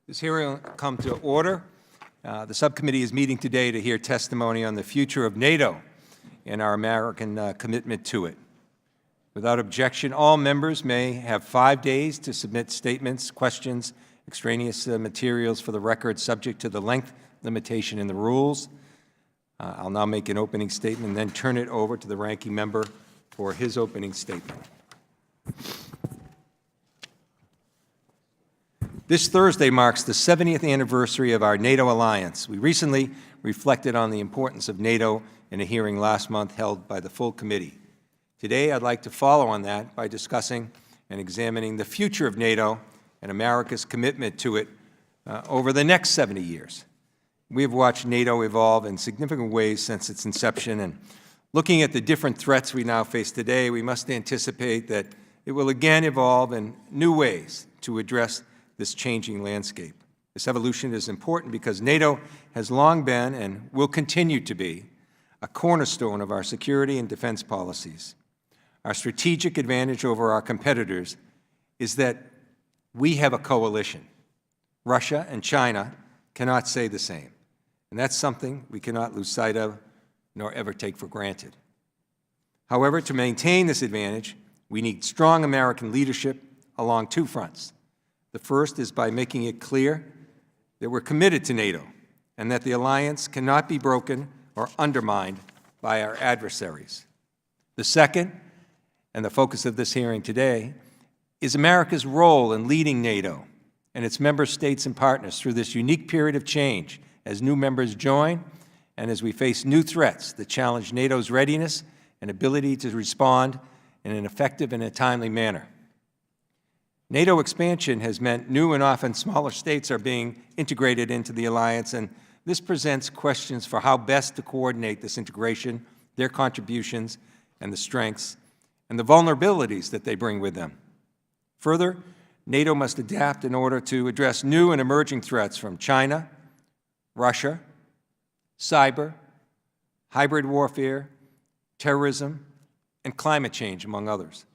This hearing will come to order. The subcommittee is meeting today to hear testimony on the future of NATO and our American commitment to it. Without objection, all members may have 5 days to submit statements, questions, extraneous materials for the record, subject to the length limitation in the rules. I'll now make an opening statement and then turn it over to the ranking member for his opening statement. This Thursday marks the 70th anniversary of our NATO alliance. We recently reflected on the importance of NATO in a hearing last month held by the full committee. Today, I'd like to follow on that by discussing and examining the future of NATO and America's commitment to it over the next 70 years. We have watched NATO evolve in significant ways since its inception, and looking at the different threats we now face today, we must anticipate that it will again evolve in new ways to address this changing landscape. This evolution is important because NATO has long been and will continue to be a cornerstone of our security and defense policies. Our strategic advantage over our competitors is that we have a coalition. Russia and China cannot say the same, and that's something we cannot lose sight of nor ever take for granted. However, to maintain this advantage, we need strong American leadership along two fronts. The first is by making it clear that we're committed to NATO and that the alliance cannot be broken or undermined by our adversaries. The second, and the focus of this hearing today, is America's role in leading NATO and its member states and partners through this unique period of change as new members join and as we face new threats that challenge NATO's readiness and ability to respond in an effective and a timely manner. NATO expansion has meant new and often smaller states are being integrated into the alliance, and this presents questions for how best to coordinate this integration, their contributions, and the strengths, and the vulnerabilities that they bring with them. Further, NATO must adapt in order to address new and emerging threats from China, Russia, cyber, hybrid warfare, terrorism, and climate change, among others.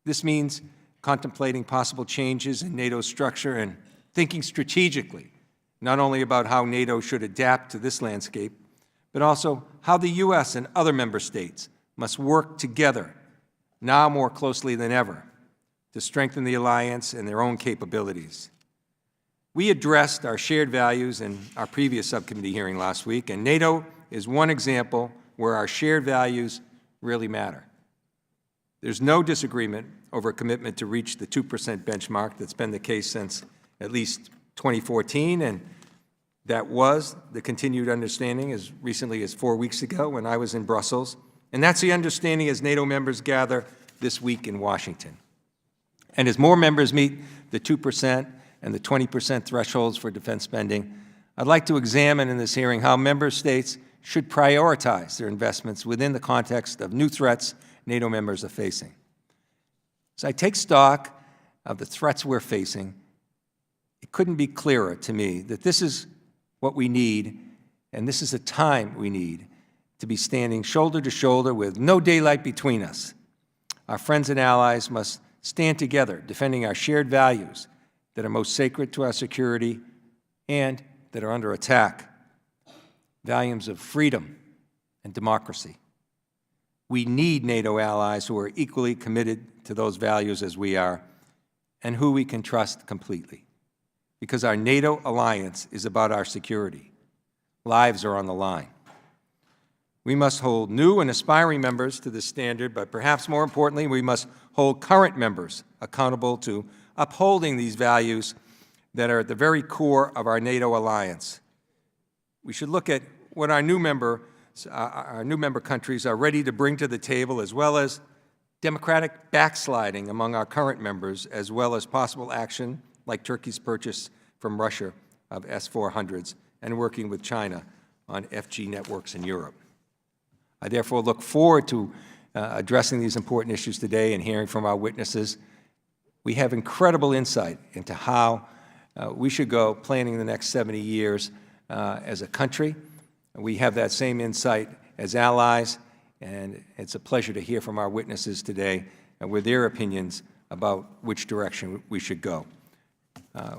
This means contemplating possible changes in NATO's structure and thinking strategically, not only about how NATO should adapt to this landscape, but also how the U.S. and other member states must work together, now more closely than ever, to strengthen the alliance and their own capabilities. We addressed our shared values in our previous subcommittee hearing last week, and NATO is one example where our shared values really matter. There's no disagreement over a commitment to reach the 2% benchmark. That's been the case since at least 2014, and that was the continued understanding as recently as 4 weeks ago when I was in Brussels. And that's the understanding as NATO members gather this week in Washington. And as more members meet the 2% and the 20% thresholds for defense spending, I'd like to examine in this hearing how member states should prioritize their investments within the context of new threats NATO members are facing. As I take stock of the threats we're facing, it couldn't be clearer to me that this is what we need, and this is the time we need to be standing shoulder to shoulder with no daylight between us. Our friends and allies must stand together, defending our shared values that are most sacred to our security and that are under attack, values of freedom and democracy. We need NATO allies who are equally committed to those values as we are and who we can trust completely, because our NATO alliance is about our security. Lives are on the line. We must hold new and aspiring members to this standard, but perhaps more importantly, we must hold current members accountable to upholding these values that are at the very core of our NATO alliance. We should look at what our new member countries are ready to bring to the table, as well as democratic backsliding among our current members, as well as possible action like Turkey's purchase from Russia of S-400s and working with China on FG networks in Europe. I therefore look forward to addressing these important issues today and hearing from our witnesses. We have incredible insight into how we should go planning the next 70 years as a country. We have that same insight as allies, and it's a pleasure to hear from our witnesses today with their opinions about which direction we should go.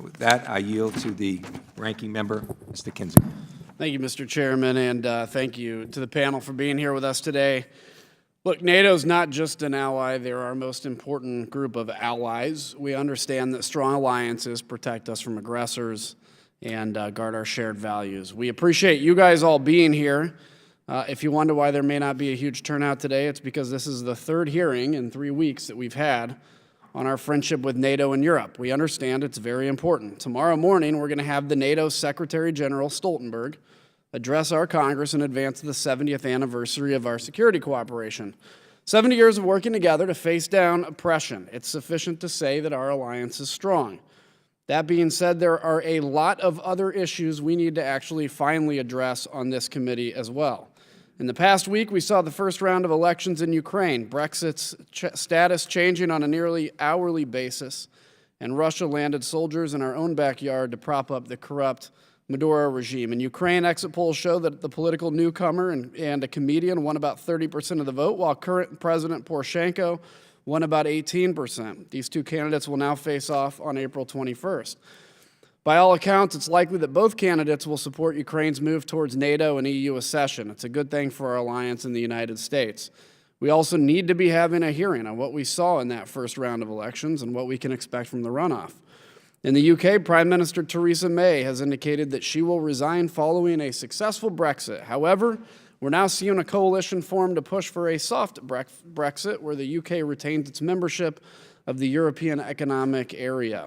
With that, I yield to the ranking member, Mr. Kinzinger. Thank you, Mr. Chairman, and thank you to the panel for being here with us today. Look, NATO's not just an ally, they're our most important group of allies. We understand that strong alliances protect us from aggressors and guard our shared values. We appreciate you guys all being here. If you wonder why there may not be a huge turnout today, it's because this is the third hearing in 3 weeks that we've had on our friendship with NATO and Europe. We understand it's very important. Tomorrow morning, we're going to have the NATO Secretary General Stoltenberg address our Congress in advance of the 70th anniversary of our security cooperation. 70 years of working together to face down oppression. It's sufficient to say that our alliance is strong. That being said, there are a lot of other issues we need to actually finally address on this committee as well. In the past week, we saw the first round of elections in Ukraine, Brexit's status changing on a nearly hourly basis, and Russia landed soldiers in our own backyard to prop up the corrupt Maduro regime. In Ukraine, exit polls show that the political newcomer and a comedian won about 30% of the vote, while current President Poroshenko won about 18%. These two candidates will now face off on April 21st. By all accounts, it's likely that both candidates will support Ukraine's move towards NATO and EU accession. It's a good thing for our alliance in the United States. We also need to be having a hearing on what we saw in that first round of elections and what we can expect from the runoff. In the UK, Prime Minister Theresa May has indicated that she will resign following a successful Brexit. However, we're now seeing a coalition form to push for a soft Brexit, where the UK retains its membership of the European Economic Area.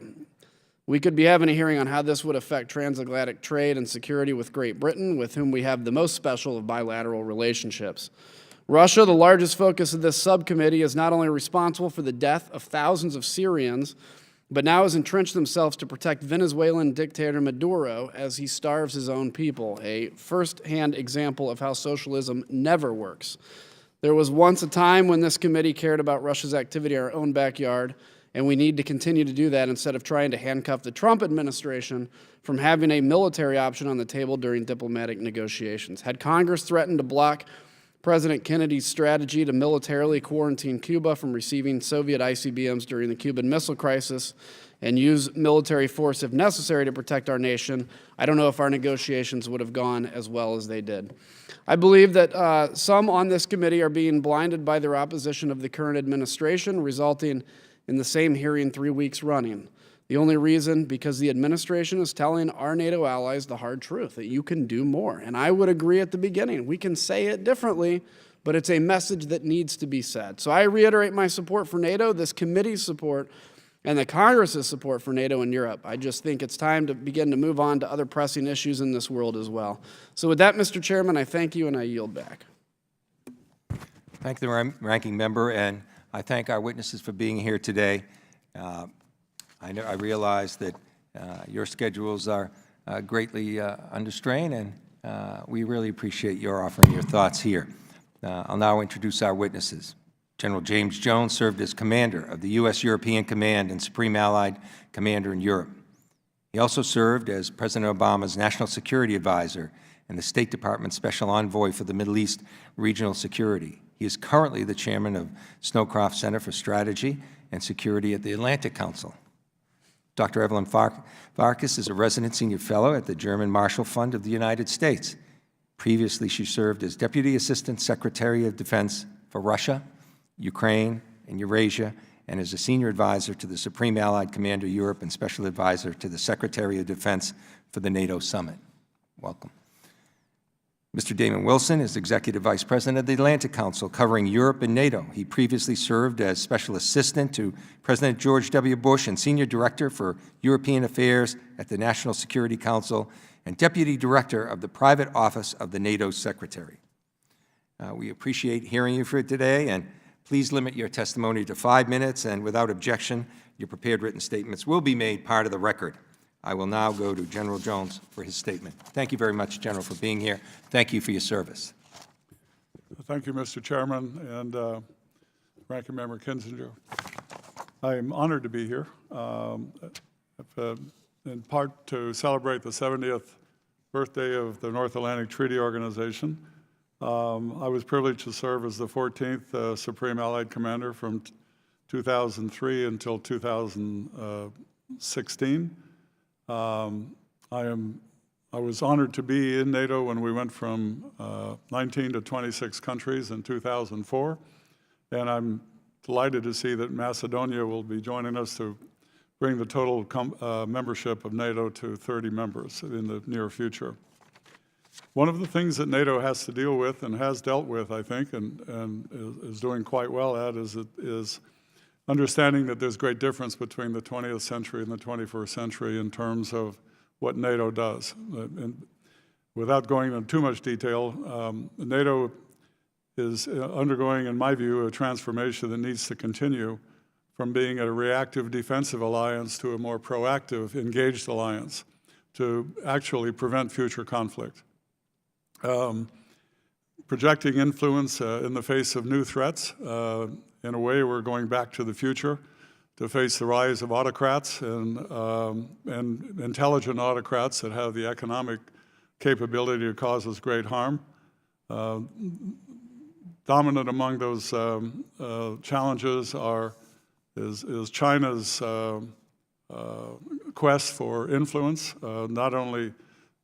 We could be having a hearing on how this would affect transatlantic trade and security with Great Britain, with whom we have the most special of bilateral relationships. Russia, the largest focus of this subcommittee, is not only responsible for the death of thousands of Syrians, but now has entrenched themselves to protect Venezuelan dictator Maduro as he starves his own people, a first-hand example of how socialism never works. There was once a time when this committee cared about Russia's activity in our own backyard, and we need to continue to do that instead of trying to handcuff the Trump administration from having a military option on the table during diplomatic negotiations. Had Congress threatened to block President Kennedy's strategy to militarily quarantine Cuba from receiving Soviet ICBMs during the Cuban Missile Crisis and use military force if necessary to protect our nation, I don't know if our negotiations would have gone as well as they did. I believe that some on this committee are being blinded by their opposition of the current administration, resulting in the same hearing 3 weeks running. The only reason, because the administration is telling our NATO allies the hard truth, that you can do more. And I would agree at the beginning. We can say it differently, but it's a message that needs to be said. So I reiterate my support for NATO, this committee's support, and the Congress's support for NATO and Europe. I just think it's time to begin to move on to other pressing issues in this world as well. So with that, Mr. Chairman, I thank you and I yield back. Thank the ranking member, and I thank our witnesses for being here today. I realize that your schedules are greatly under strain, and we really appreciate your offering your thoughts here. I'll now introduce our witnesses. General James Jones served as commander of the U.S. European Command and Supreme Allied Commander in Europe. He also served as President Obama's National Security Advisor and the State Department Special Envoy for the Middle East Regional Security. He is currently the chairman of Snowcroft Center for Strategy and Security at the Atlantic Council. Dr. Evelyn Farkas is a resident senior fellow at the German Marshall Fund of the United States. Previously, she served as Deputy Assistant Secretary of Defense for Russia, Ukraine, and Eurasia, and as a senior advisor to the Supreme Allied Commander Europe and Special Advisor to the Secretary of Defense for the NATO Summit. Welcome. Mr. Damon Wilson is Executive Vice President of the Atlantic Council, covering Europe and NATO. He previously served as Special Assistant to President George W. Bush and Senior Director for European Affairs at the National Security Council and Deputy Director of the Private Office of the NATO Secretary. We appreciate hearing you for today, and please limit your testimony to 5 minutes, and without objection, your prepared written statements will be made part of the record. I will now go to General Jones for his statement. Thank you very much, General, for being here. Thank you for your service. Thank you, Mr. Chairman, and Ranking Member Kinzinger. I am honored to be here, in part to celebrate the 70th birthday of the North Atlantic Treaty Organization. I was privileged to serve as the 14th Supreme Allied Commander from 2003 until 2016. I was honored to be in NATO when we went from 19 to 26 countries in 2004, and I'm delighted to see that Macedonia will be joining us to bring the total membership of NATO to 30 members in the near future. One of the things that NATO has to deal with and has dealt with, I think, and is doing quite well at is understanding that there's great difference between the 20th century and the 21st century in terms of what NATO does. And without going into too much detail, NATO is undergoing, in my view, a transformation that needs to continue from being a reactive defensive alliance to a more proactive, engaged alliance to actually prevent future conflict. Projecting influence in the face of new threats. In a way, we're going back to the future to face the rise of autocrats and intelligent autocrats that have the economic capability to cause us great harm. Dominant among those challenges is China's quest for influence, not only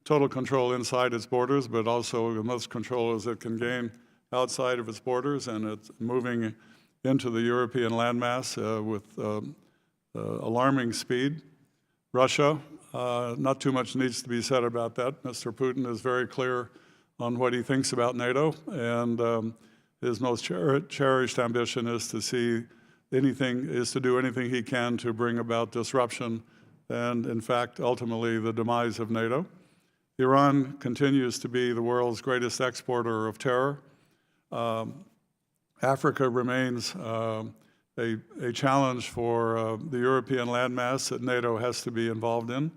total control inside its borders, but also the most control as it can gain outside of its borders, and it's moving into the European landmass with alarming speed. Russia, not too much needs to be said about that. Mr. Putin is very clear on what he thinks about NATO, and his most cherished ambition is to do anything he can to bring about disruption and, in fact, ultimately the demise of NATO. Iran continues to be the world's greatest exporter of terror. Africa remains a challenge for the European landmass that NATO has to be involved in.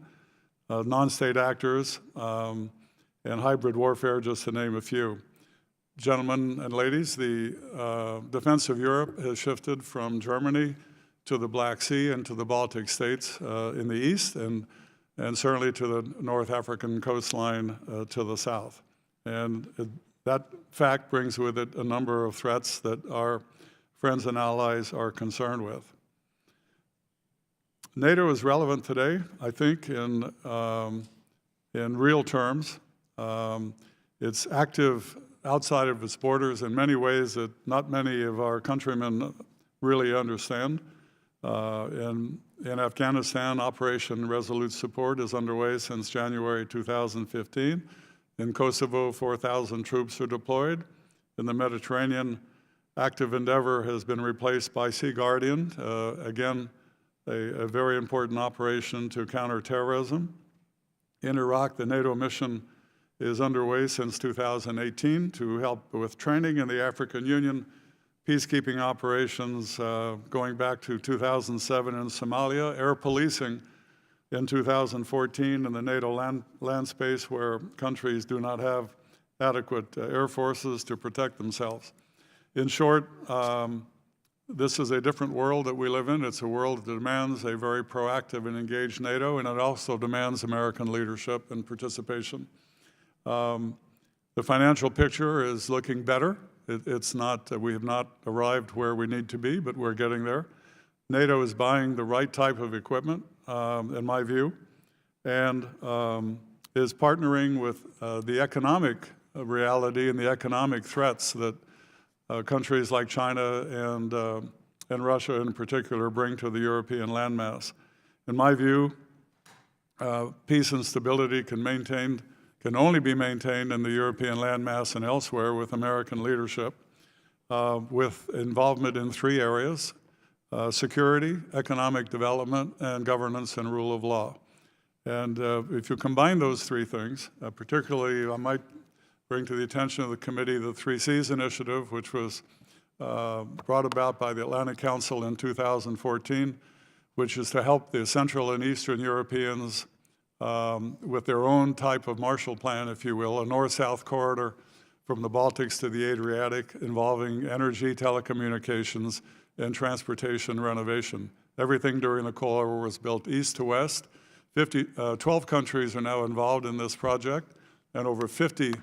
Non-state actors and hybrid warfare, just to name a few. Gentlemen and ladies, the defense of Europe has shifted from Germany to the Black Sea and to the Baltic states in the east, and certainly to the North African coastline to the south. And that fact brings with it a number of threats that our friends and allies are concerned with. NATO is relevant today, I think, in real terms. It's active outside of its borders in many ways that not many of our countrymen really understand. In Afghanistan, Operation Resolute Support is underway since January 2015. In Kosovo, 4,000 troops are deployed. In the Mediterranean, Active Endeavor has been replaced by Sea Guardian, again, a very important operation to counter terrorism. In Iraq, the NATO mission is underway since 2018 to help with training in the African Union peacekeeping operations going back to 2007 in Somalia, air policing in 2014 in the NATO land space where countries do not have adequate air forces to protect themselves. In short, this is a different world that we live in. It's a world that demands a very proactive and engaged NATO, and it also demands American leadership and participation. The financial picture is looking better. It's not, we have not arrived where we need to be, but we're getting there. NATO is buying the right type of equipment, in my view, and is partnering with the economic reality and the economic threats that countries like China and Russia in particular bring to the European landmass. In my view, peace and stability can only be maintained in the European landmass and elsewhere with American leadership, with involvement in three areas: security, economic development, and governance and rule of law. And if you combine those three things, particularly I might bring to the attention of the committee the 3 Cs initiative, which was brought about by the Atlantic Council in 2014, which is to help the Central and Eastern Europeans with their own type of Marshall Plan, if you will, a north-south corridor from the Baltics to the Adriatic involving energy, telecommunications, and transportation renovation. Everything during the Cold War was built east to west. 12 countries are now involved in this project, and over 50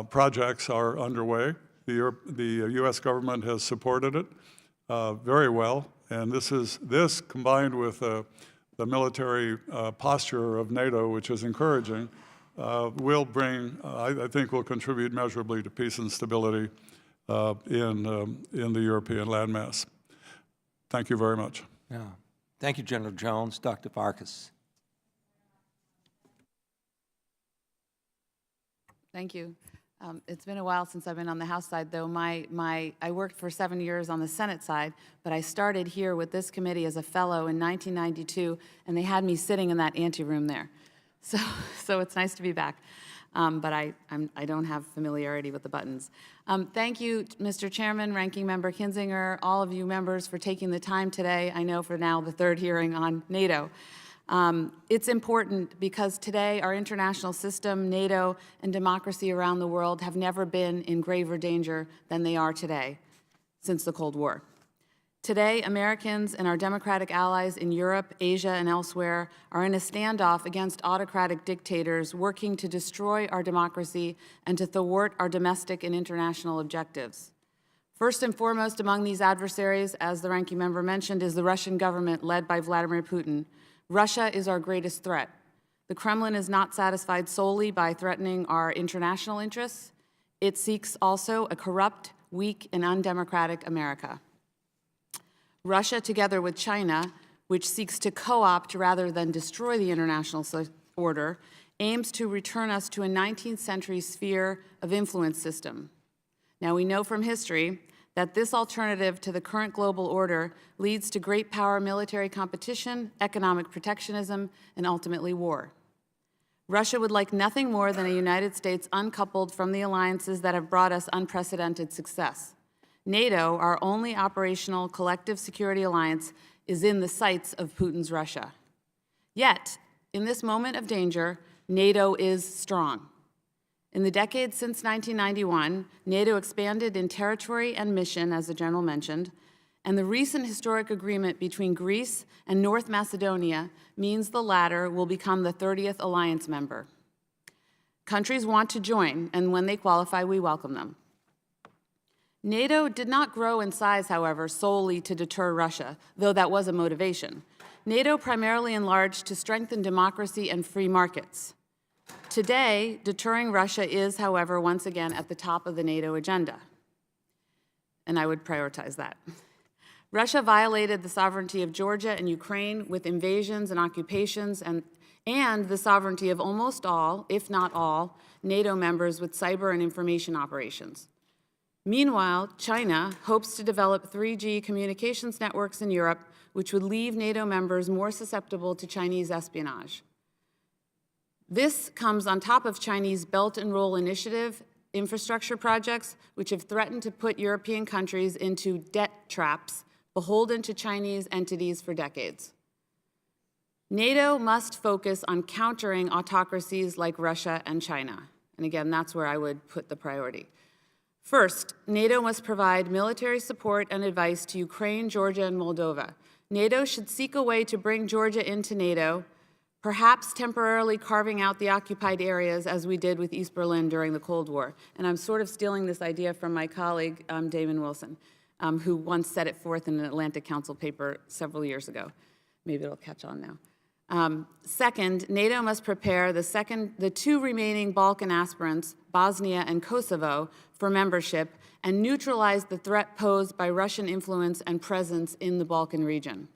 projects are underway. The U.S. government has supported it very well, and this combined with the the military posture of NATO, which is encouraging, will bring, I think, will contribute measurably to peace and stability in the European landmass. Thank you very much. Yeah. Thank you, General Jones. Dr. Farkas. Thank you. It's been a while since I've been on the House side, though. I worked for 7 years on the Senate side, but I started here with this committee as a fellow in 1992, and they had me sitting in that anteroom there. So it's nice to be back. But I don't have familiarity with the buttons. Thank you, Mr. Chairman, Ranking Member Kinzinger, all of you members for taking the time today. I know for now the third hearing on NATO. It's important because today our international system, NATO, and democracy around the world have never been in graver danger than they are today since the Cold War. Today, Americans and our democratic allies in Europe, Asia, and elsewhere are in a standoff against autocratic dictators working to destroy our democracy and to thwart our domestic and international objectives. First and foremost among these adversaries, as the ranking member mentioned, is the Russian government led by Vladimir Putin. Russia is our greatest threat. The Kremlin is not satisfied solely by threatening our international interests. It seeks also a corrupt, weak, and undemocratic America. Russia, together with China, which seeks to co-opt rather than destroy the international order, aims to return us to a 19th century sphere of influence system. Now, we know from history that this alternative to the current global order leads to great power military competition, economic protectionism, and ultimately war. Russia would like nothing more than a United States uncoupled from the alliances that have brought us unprecedented success. NATO, our only operational collective security alliance, is in the sights of Putin's Russia. Yet, in this moment of danger, NATO is strong. In the decades since 1991, NATO expanded in territory and mission, as the General mentioned, and the recent historic agreement between Greece and North Macedonia means the latter will become the 30th alliance member. Countries want to join, and when they qualify, we welcome them. NATO did not grow in size, however, solely to deter Russia, though that was a motivation. NATO primarily enlarged to strengthen democracy and free markets. Today, deterring Russia is, however, once again at the top of the NATO agenda, and I would prioritize that. Russia violated the sovereignty of Georgia and Ukraine with invasions and occupations and the sovereignty of almost all, if not all, NATO members with cyber and information operations. Meanwhile, China hopes to develop 3G communications networks in Europe, which would leave NATO members more susceptible to Chinese espionage. This comes on top of Chinese Belt and Roll Initiative infrastructure projects, which have threatened to put European countries into debt traps beholden to Chinese entities for decades. NATO must focus on countering autocracies like Russia and China. And again, that's where I would put the priority. First, NATO must provide military support and advice to Ukraine, Georgia, and Moldova. NATO should seek a way to bring Georgia into NATO, perhaps temporarily carving out the occupied areas as we did with East Berlin during the Cold War. And I'm sort of stealing this idea from my colleague, Damon Wilson, who once set it forth in an Atlantic Council paper several years ago. Maybe it'll catch on now. Second, NATO must prepare the two remaining Balkan aspirants, Bosnia and Kosovo, for membership and neutralize the threat posed by Russian influence and presence in the Balkan region.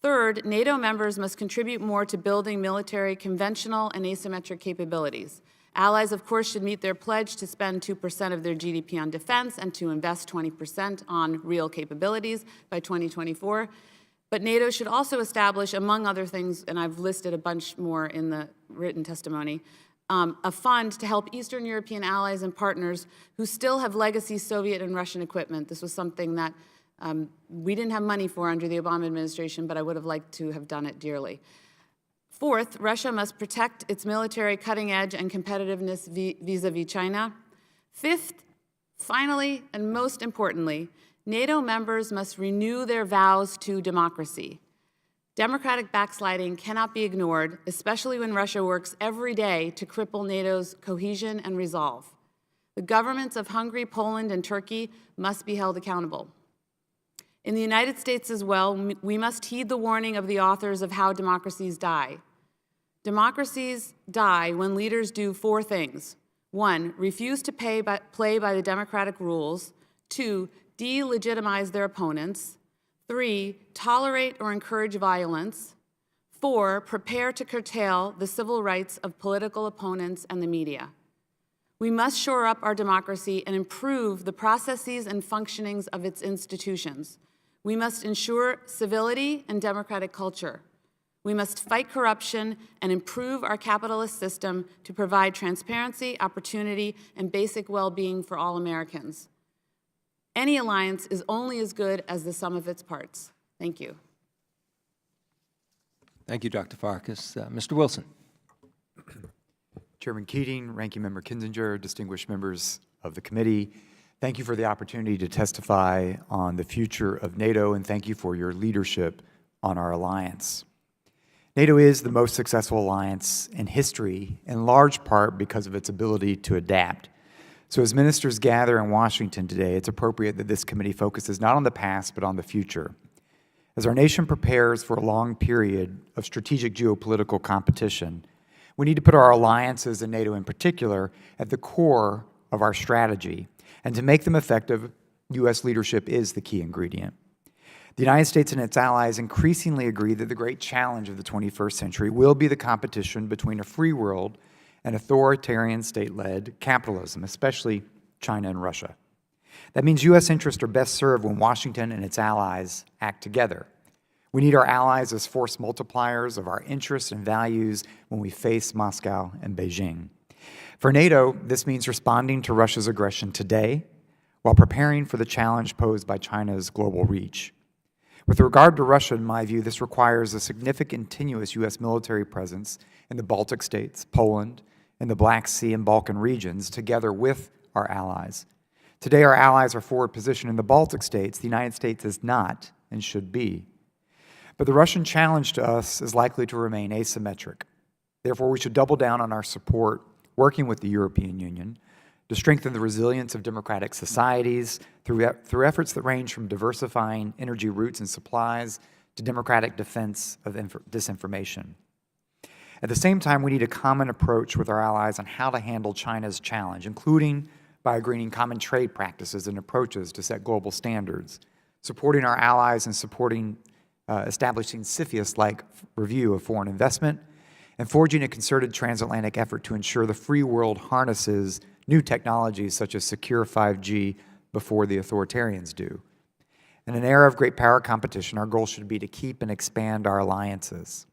Third, NATO members must contribute more to building military conventional and asymmetric capabilities. Allies, of course, should meet their pledge to spend 2% of their GDP on defense and to invest 20% on real capabilities by 2024. But NATO should also establish, among other things, and I've listed a bunch more in the written testimony, a fund to help Eastern European allies and partners who still have legacy Soviet and Russian equipment. This was something that we didn't have money for under the Obama administration, but I would have liked to have done it dearly. Fourth, Russia must protect its military cutting edge and competitiveness vis-a-vis China. Fifth, finally, and most importantly, NATO members must renew their vows to democracy. Democratic backsliding cannot be ignored, especially when Russia works every day to cripple NATO's cohesion and resolve. The governments of Hungary, Poland, and Turkey must be held accountable. In the United States as well, we must heed the warning of the authors of How Democracies Die. Democracies die when leaders do 4 things. 1, refuse to play by the democratic rules. 2, delegitimize their opponents. 3, tolerate or encourage violence. 4, prepare to curtail the civil rights of political opponents and the media. We must shore up our democracy and improve the processes and functionings of its institutions. We must ensure civility and democratic culture. We must fight corruption and improve our capitalist system to provide transparency, opportunity, and basic well-being for all Americans. Any alliance is only as good as the sum of its parts. Thank you. Thank you, Dr. Farkas. Mr. Wilson. Chairman Keating, Ranking Member Kinzinger, distinguished members of the committee, thank you for the opportunity to testify on the future of NATO, and thank you for your leadership on our alliance. NATO is the most successful alliance in history, in large part because of its ability to adapt. So as ministers gather in Washington today, it's appropriate that this committee focuses not on the past, but on the future. As our nation prepares for a long period of strategic geopolitical competition, we need to put our alliances, and NATO in particular, at the core of our strategy. And to make them effective, U.S. leadership is the key ingredient. The United States and its allies increasingly agree that the great challenge of the 21st century will be the competition between a free world and authoritarian state-led capitalism, especially China and Russia. That means U.S. interests are best served when Washington and its allies act together. We need our allies as force multipliers of our interests and values when we face Moscow and Beijing. For NATO, this means responding to Russia's aggression today while preparing for the challenge posed by China's global reach. With regard to Russia, in my view, this requires a significant continuous U.S. military presence in the Baltic states, Poland, and the Black Sea and Balkan regions, together with our allies. Today, our allies are forward positioned in the Baltic states. The United States is not and should be. But the Russian challenge to us is likely to remain asymmetric. Therefore, we should double down on our support, working with the European Union, to strengthen the resilience of democratic societies through efforts that range from diversifying energy routes and supplies to democratic defense of disinformation. At the same time, we need a common approach with our allies on how to handle China's challenge, including by agreeing common trade practices and approaches to set global standards, supporting our allies and establishing CFIUS-like review of foreign investment, and forging a concerted transatlantic effort to ensure the free world harnesses new technologies such as secure 5G before the authoritarians do. In an era of great power competition, our goal should be to keep and expand our alliances.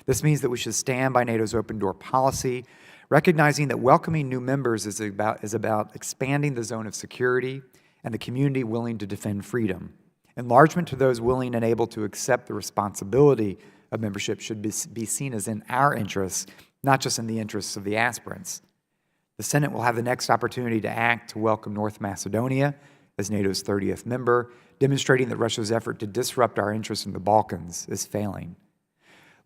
This means that we should stand by NATO's open door policy, recognizing that welcoming new members is about expanding the zone of security and the community willing to defend freedom. Enlargement to those willing and able to accept the responsibility of membership should be seen as in our interests, not just in the interests of the aspirants. The Senate will have the next opportunity to act to welcome North Macedonia as NATO's 30th member, demonstrating that Russia's effort to disrupt our interests in the Balkans is failing.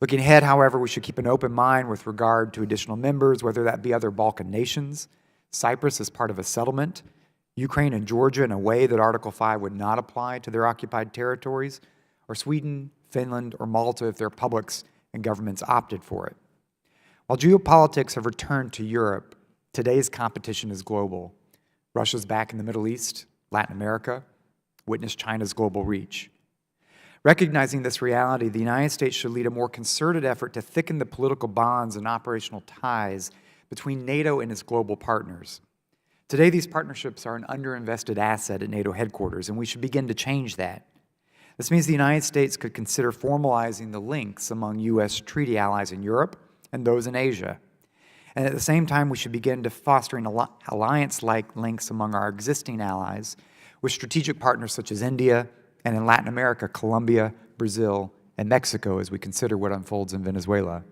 Looking ahead, however, we should keep an open mind with regard to additional members, whether that be other Balkan nations, Cyprus as part of a settlement, Ukraine and Georgia in a way that Article 5 would not apply to their occupied territories, or Sweden, Finland, or Malta if their publics and governments opted for it. While geopolitics have returned to Europe, today's competition is global. Russia's back in the Middle East, Latin America, witness China's global reach. Recognizing this reality, the United States should lead a more concerted effort to thicken the political bonds and operational ties between NATO and its global partners. Today, these partnerships are an underinvested asset at NATO headquarters, and we should begin to change that. This means the United States could consider formalizing the links among U.S. treaty allies in Europe and those in Asia. And at the same time, we should begin to fostering alliance-like links among our existing allies with strategic partners such as India, and in Latin America, Colombia, Brazil, and Mexico as we consider what unfolds in Venezuela.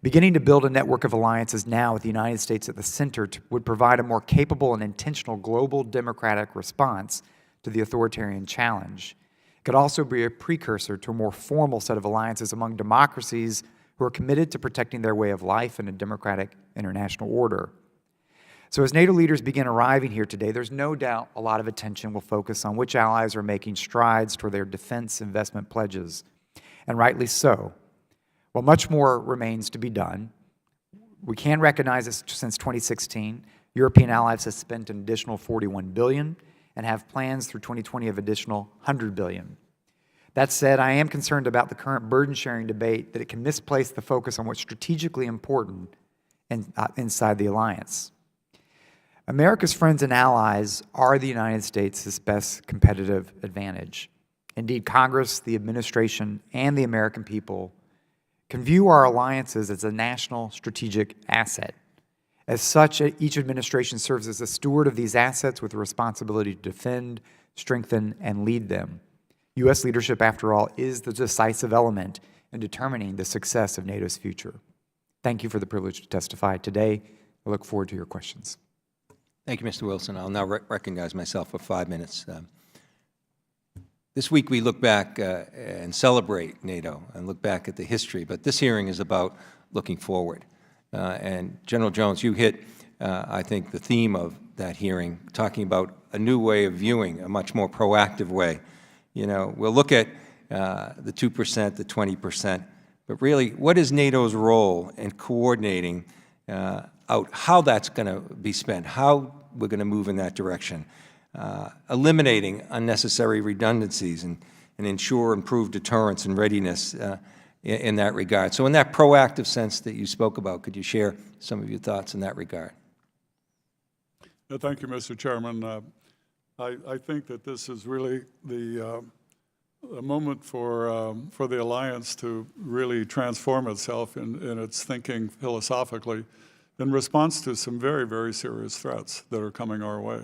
Beginning to build a network of alliances now with the United States at the center would provide a more capable and intentional global democratic response to the authoritarian challenge. It could also be a precursor to a more formal set of alliances among democracies who are committed to protecting their way of life in a democratic international order. So as NATO leaders begin arriving here today, there's no doubt a lot of attention will focus on which allies are making strides toward their defense investment pledges, and rightly so. While much more remains to be done, we can recognize that since 2016, European allies have spent an additional $41 billion and have plans through 2020 of additional $100 billion. That said, I am concerned about the current burden-sharing debate, that it can misplace the focus on what's strategically important inside the alliance. America's friends and allies are the United States' best competitive advantage. Indeed, Congress, the administration, and the American people can view our alliances as a national strategic asset. As such, each administration serves as a steward of these assets with the responsibility to defend, strengthen, and lead them. U.S. leadership, after all, is the decisive element in determining the success of NATO's future. Thank you for the privilege to testify today. I look forward to your questions. Thank you, Mr. Wilson. I'll now recognize myself for 5 minutes. This week we look back and celebrate NATO and look back at the history, but this hearing is about looking forward. And General Jones, you hit, I think, the theme of that hearing, talking about a new way of viewing, a much more proactive way. You know, we'll look at the 2%, the 20%, but really, what is NATO's role in coordinating out how that's going to be spent, how we're going to move in that direction, eliminating unnecessary redundancies and ensure improved deterrence and readiness in that regard. So in that proactive sense that you spoke about, could you share some of your thoughts in that regard? Thank you, Mr. Chairman. I think that this is really a moment for the alliance to really transform itself in its thinking philosophically in response to some very, very serious threats that are coming our way.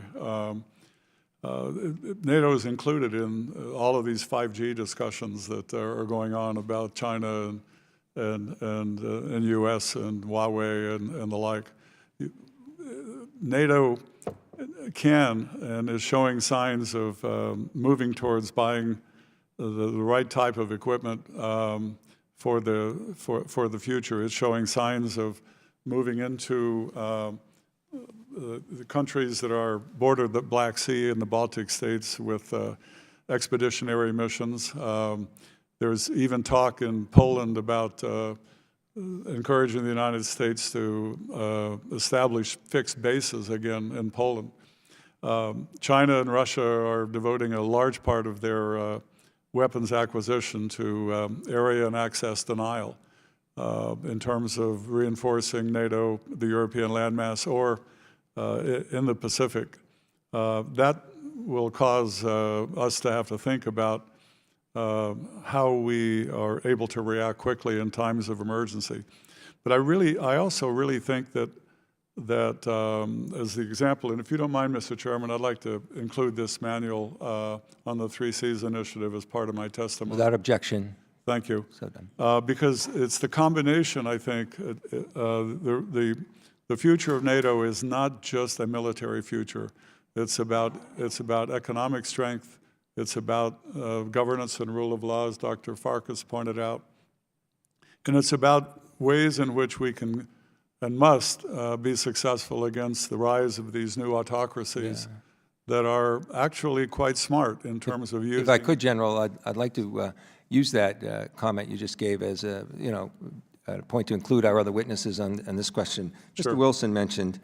NATO is included in all of these 5G discussions that are going on about China and U.S. and Huawei and the like. NATO can and is showing signs of moving towards buying the right type of equipment for the future. It's showing signs of moving into the countries that are border the Black Sea and the Baltic states with expeditionary missions. There's even talk in Poland about encouraging the United States to establish fixed bases again in Poland. China and Russia are devoting a large part of their weapons acquisition to area and access denial in terms of reinforcing NATO, the European landmass, or in the Pacific. That will cause us to have to think about how we are able to react quickly in times of emergency. But I also really think that as the example, and if you don't mind, Mr. Chairman, I'd like to include this manual on the 3 Cs initiative as part of my testimony. Without objection. Thank you. So done. Because it's the combination, I think, the future of NATO is not just a military future. It's about economic strength. It's about governance and rule of law, as Dr. Farkas pointed out. And it's about ways in which we can and must be successful against the rise of these new autocracies that are actually quite smart in terms of using. If I could, General, I'd like to use that comment you just gave as a, a point to include our other witnesses on this question. Sure. Mr. Wilson mentioned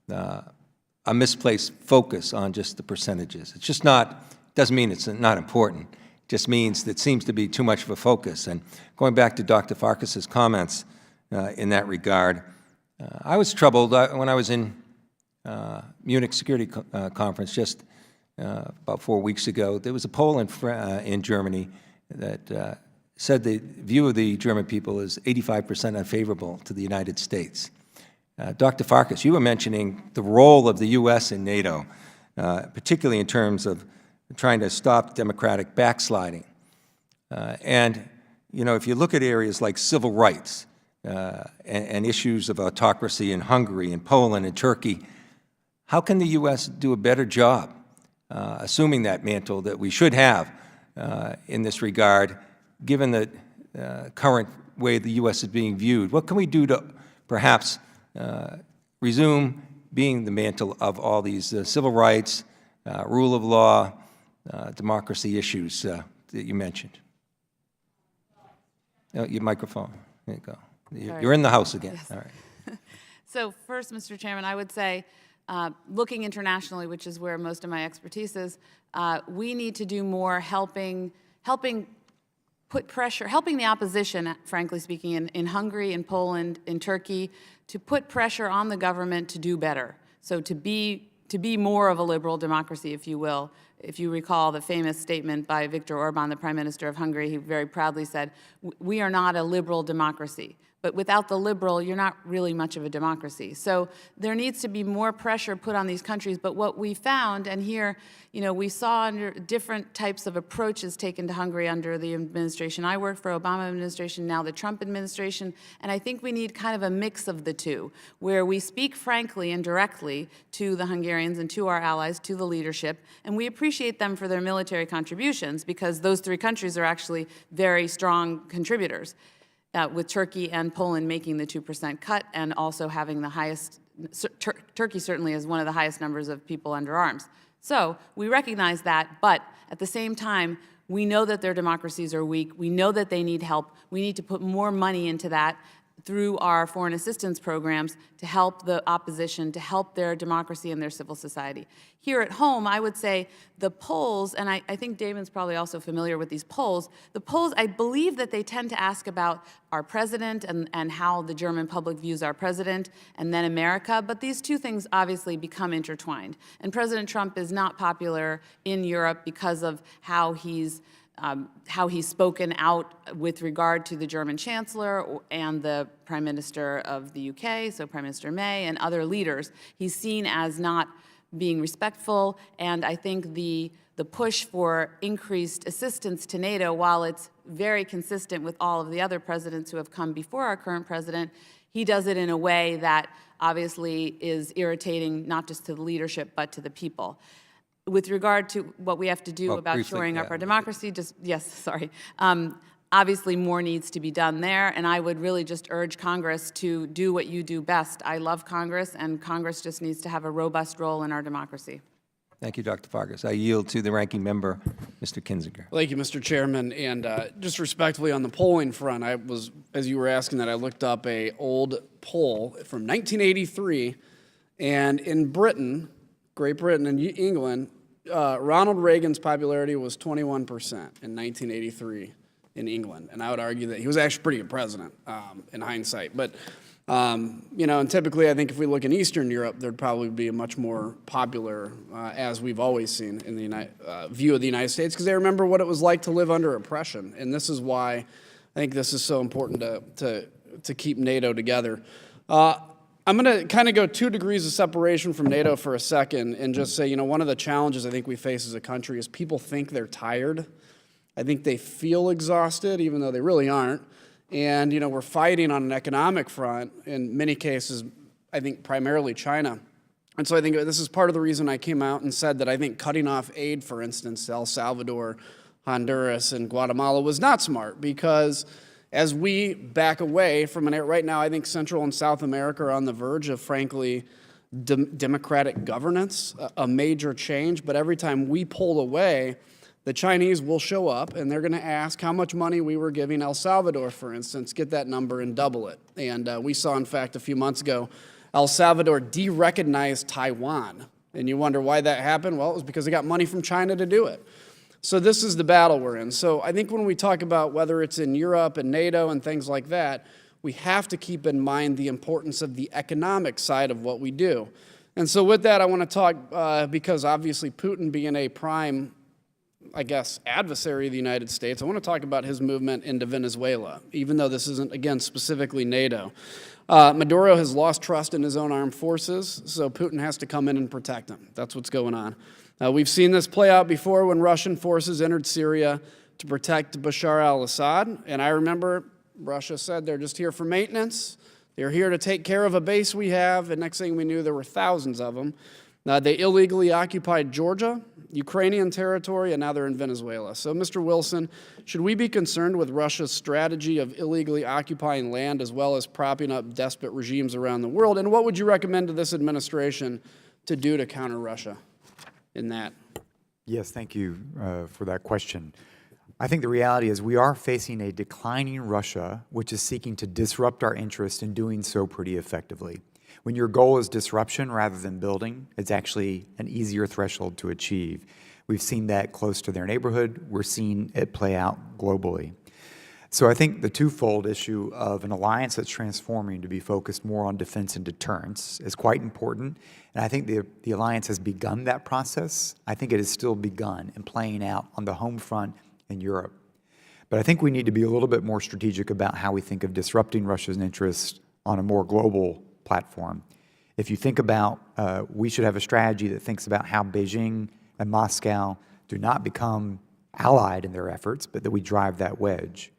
a misplaced focus on just the percentages. It's just not, doesn't mean it's not important. It just means that it seems to be too much of a focus. And going back to Dr. Farkas's comments in that regard, I was troubled when I was in Munich Security Conference just about 4 weeks ago. There was a poll in Germany that said the view of the German people is 85% unfavorable to the United States. Dr. Farkas, you were mentioning the role of the U.S. in NATO, particularly in terms of trying to stop democratic backsliding. And, if you look at areas like civil rights and issues of autocracy in Hungary and Poland and Turkey, how can the U.S. do a better job assuming that mantle that we should have in this regard, given the current way the U.S. is being viewed? What can we do to perhaps resume being the mantle of all these civil rights, rule of law, democracy issues that you mentioned. Your microphone. There you go. You're in the House again. Yes. All right. So first, Mr. Chairman, I would say, looking internationally, which is where most of my expertise is, we need to do more helping put pressure, helping the opposition, frankly speaking, in Hungary, in Poland, in Turkey, to put pressure on the government to do better. So to be more of a liberal democracy, if you will. If you recall the famous statement by Viktor Orban, the Prime Minister of Hungary, he very proudly said, "We are not a liberal democracy." But without the liberal, you're not really much of a democracy. So there needs to be more pressure put on these countries. But what we found, and here, we saw under different types of approaches taken to Hungary under the administration. I worked for Obama administration, now the Trump administration, and I think we need kind of a mix of the two, where we speak frankly and directly to the Hungarians and to our allies, to the leadership, and we appreciate them for their military contributions, because those three countries are actually very strong contributors. With Turkey and Poland making the 2% cut and also having the highest, Turkey certainly has one of the highest numbers of people under arms. So we recognize that, but at the same time, we know that their democracies are weak. We know that they need help. We need to put more money into that through our foreign assistance programs to help the opposition, to help their democracy and their civil society. Here at home, I would say the polls, and I think Damon's probably also familiar with these polls, the polls, I believe that they tend to ask about our president and how the German public views our president, and then America, but these two things obviously become intertwined. And President Trump is not popular in Europe because of how he's spoken out with regard to the German Chancellor and the Prime Minister of the UK, so Prime Minister May, and other leaders. He's seen as not being respectful, and I think the push for increased assistance to NATO, while it's very consistent with all of the other presidents who have come before our current president, he does it in a way that obviously is irritating not just to the leadership, but to the people. With regard to what we have to do about briefly, shoring up yeah. our democracy, obviously more needs to be done there, and I would really just urge Congress to do what you do best. I love Congress, and Congress just needs to have a robust role in our democracy. Thank you, Dr. Fargas. I yield to the ranking member, Mr. Kinzinger. Thank you, Mr. Chairman. And just respectfully on the polling front, as you were asking that, I looked up a old poll from 1983, and in Britain, Great Britain and England, Ronald Reagan's popularity was 21% in 1983 in England. And I would argue that he was actually a pretty good president in hindsight. But, and typically I think if we look in Eastern Europe, there'd probably be a much more popular, as we've always seen in the view of the United States, because they remember what it was like to live under oppression. And this is why I think this is so important to keep NATO together. I'm going to kind of go 2 degrees of separation from NATO for a second and just say, one of the challenges I think we face as a country is people think they're tired. I think they feel exhausted, even though they really aren't. And, we're fighting on an economic front, in many cases, I think primarily China. And so I think this is part of the reason I came out and said that I think cutting off aid, for instance, to El Salvador, Honduras, and Guatemala was not smart, because as we back away from it, right now I think Central and South America are on the verge of, frankly, democratic governance, a major change. But every time we pull away, the Chinese will show up and they're going to ask how much money we were giving El Salvador, for instance, get that number and double it. And we saw, in fact, a few months ago, El Salvador de-recognized Taiwan. And you wonder why that happened? Well, it was because they got money from China to do it. So this is the battle we're in. So I think when we talk about whether it's in Europe and NATO and things like that, we have to keep in mind the importance of the economic side of what we do. And so with that, I want to talk, because obviously Putin being a prime, adversary of the United States, I want to talk about his movement into Venezuela, even though this isn't, again, specifically NATO. Maduro has lost trust in his own armed forces, so Putin has to come in and protect him. That's what's going on. We've seen this play out before when Russian forces entered Syria to protect Bashar al-Assad. And I remember Russia said they're just here for maintenance. They're here to take care of a base we have. And next thing we knew, there were thousands of them. They illegally occupied Georgia, Ukrainian territory, and now they're in Venezuela. So, Mr. Wilson, should we be concerned with Russia's strategy of illegally occupying land as well as propping up despot regimes around the world? And what would you recommend to this administration to do to counter Russia in that? Yes, thank you for that question. I think the reality is we are facing a declining Russia, which is seeking to disrupt our interests and doing so pretty effectively. When your goal is disruption rather than building, it's actually an easier threshold to achieve. We've seen that close to their neighborhood. We're seeing it play out globally. So I think the twofold issue of an alliance that's transforming to be focused more on defense and deterrence is quite important. And I think the alliance has begun that process. I think it has still begun and playing out on the home front in Europe. But I think we need to be a little bit more strategic about how we think of disrupting Russia's interests on a more global platform. If you think about, we should have a strategy that thinks about how Beijing and Moscow do not become allied in their efforts, but that we drive that wedge.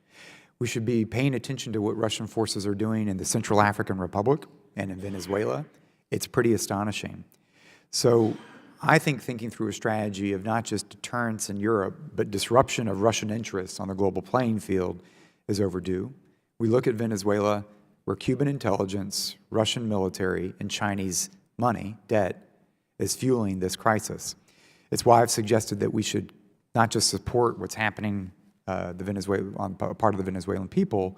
We should be paying attention to what Russian forces are doing in the Central African Republic and in Venezuela. It's pretty astonishing. So I think thinking through a strategy of not just deterrence in Europe, but disruption of Russian interests on the global playing field is overdue. We look at Venezuela, where Cuban intelligence, Russian military, and Chinese money, debt, is fueling this crisis. It's why I've suggested that we should not just support what's happening on part of the Venezuelan people,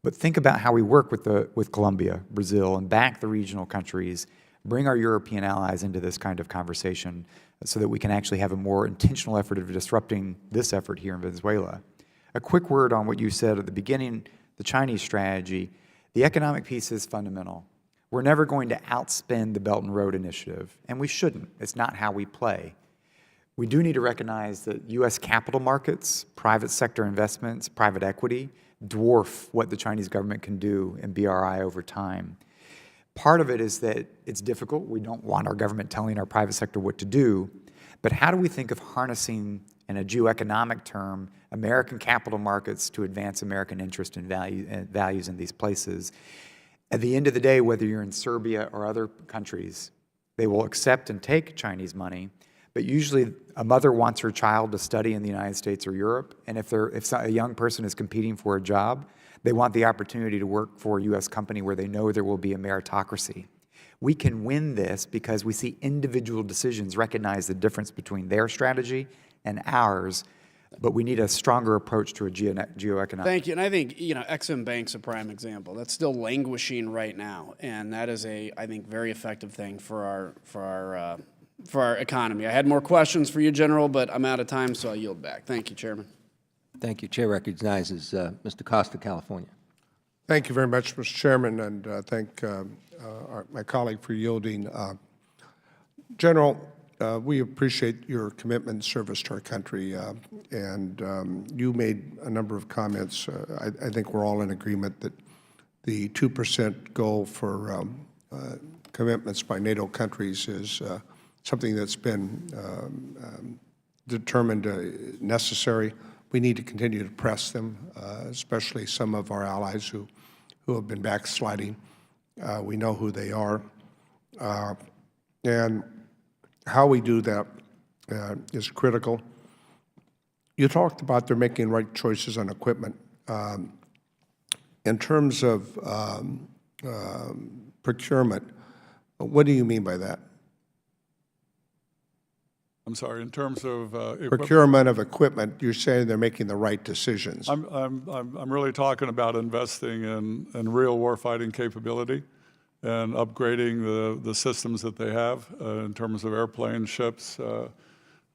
but think about how we work with Colombia, Brazil, and back the regional countries, bring our European allies into this kind of conversation so that we can actually have a more intentional effort of disrupting this effort here in Venezuela. A quick word on what you said at the beginning, the Chinese strategy. The economic piece is fundamental. We're never going to outspend the Belt and Road Initiative, and we shouldn't. It's not how we play. We do need to recognize that U.S. capital markets, private sector investments, private equity dwarf what the Chinese government can do in BRI over time. Part of it is that it's difficult. We don't want our government telling our private sector what to do, but how do we think of harnessing, in a geoeconomic term, American capital markets to advance American interest and values in these places? At the end of the day, whether you're in Serbia or other countries, they will accept and take Chinese money, but usually a mother wants her child to study in the United States or Europe, and if a young person is competing for a job, they want the opportunity to work for a U.S. company where they know there will be a meritocracy. We can win this because we see individual decisions recognize the difference between their strategy and ours, but we need a stronger approach to a geoeconomic. Thank you. And I think, Ex-Im Bank's a prime example. That's still languishing right now, and that is I think, very effective thing for our economy. I had more questions for you, General, but I'm out of time, so I'll yield back. Thank you, Chairman. Thank you. Chair recognizes Mr. Costa, California. Thank you very much, Mr. Chairman, and thank my colleague for yielding. General, we appreciate your commitment and service to our country, and you made a number of comments. I think we're all in agreement that the 2% goal for commitments by NATO countries is something that's been determined necessary. We need to continue to press them, especially some of our allies who have been backsliding. We know who they are. And how we do that is critical. You talked about they're making right choices on equipment. In terms of procurement, what do you mean by that? I'm sorry, in terms of procurement of equipment, you're saying they're making the right decisions. I'm really talking about investing in real warfighting capability and upgrading the systems that they have in terms of airplanes, ships, and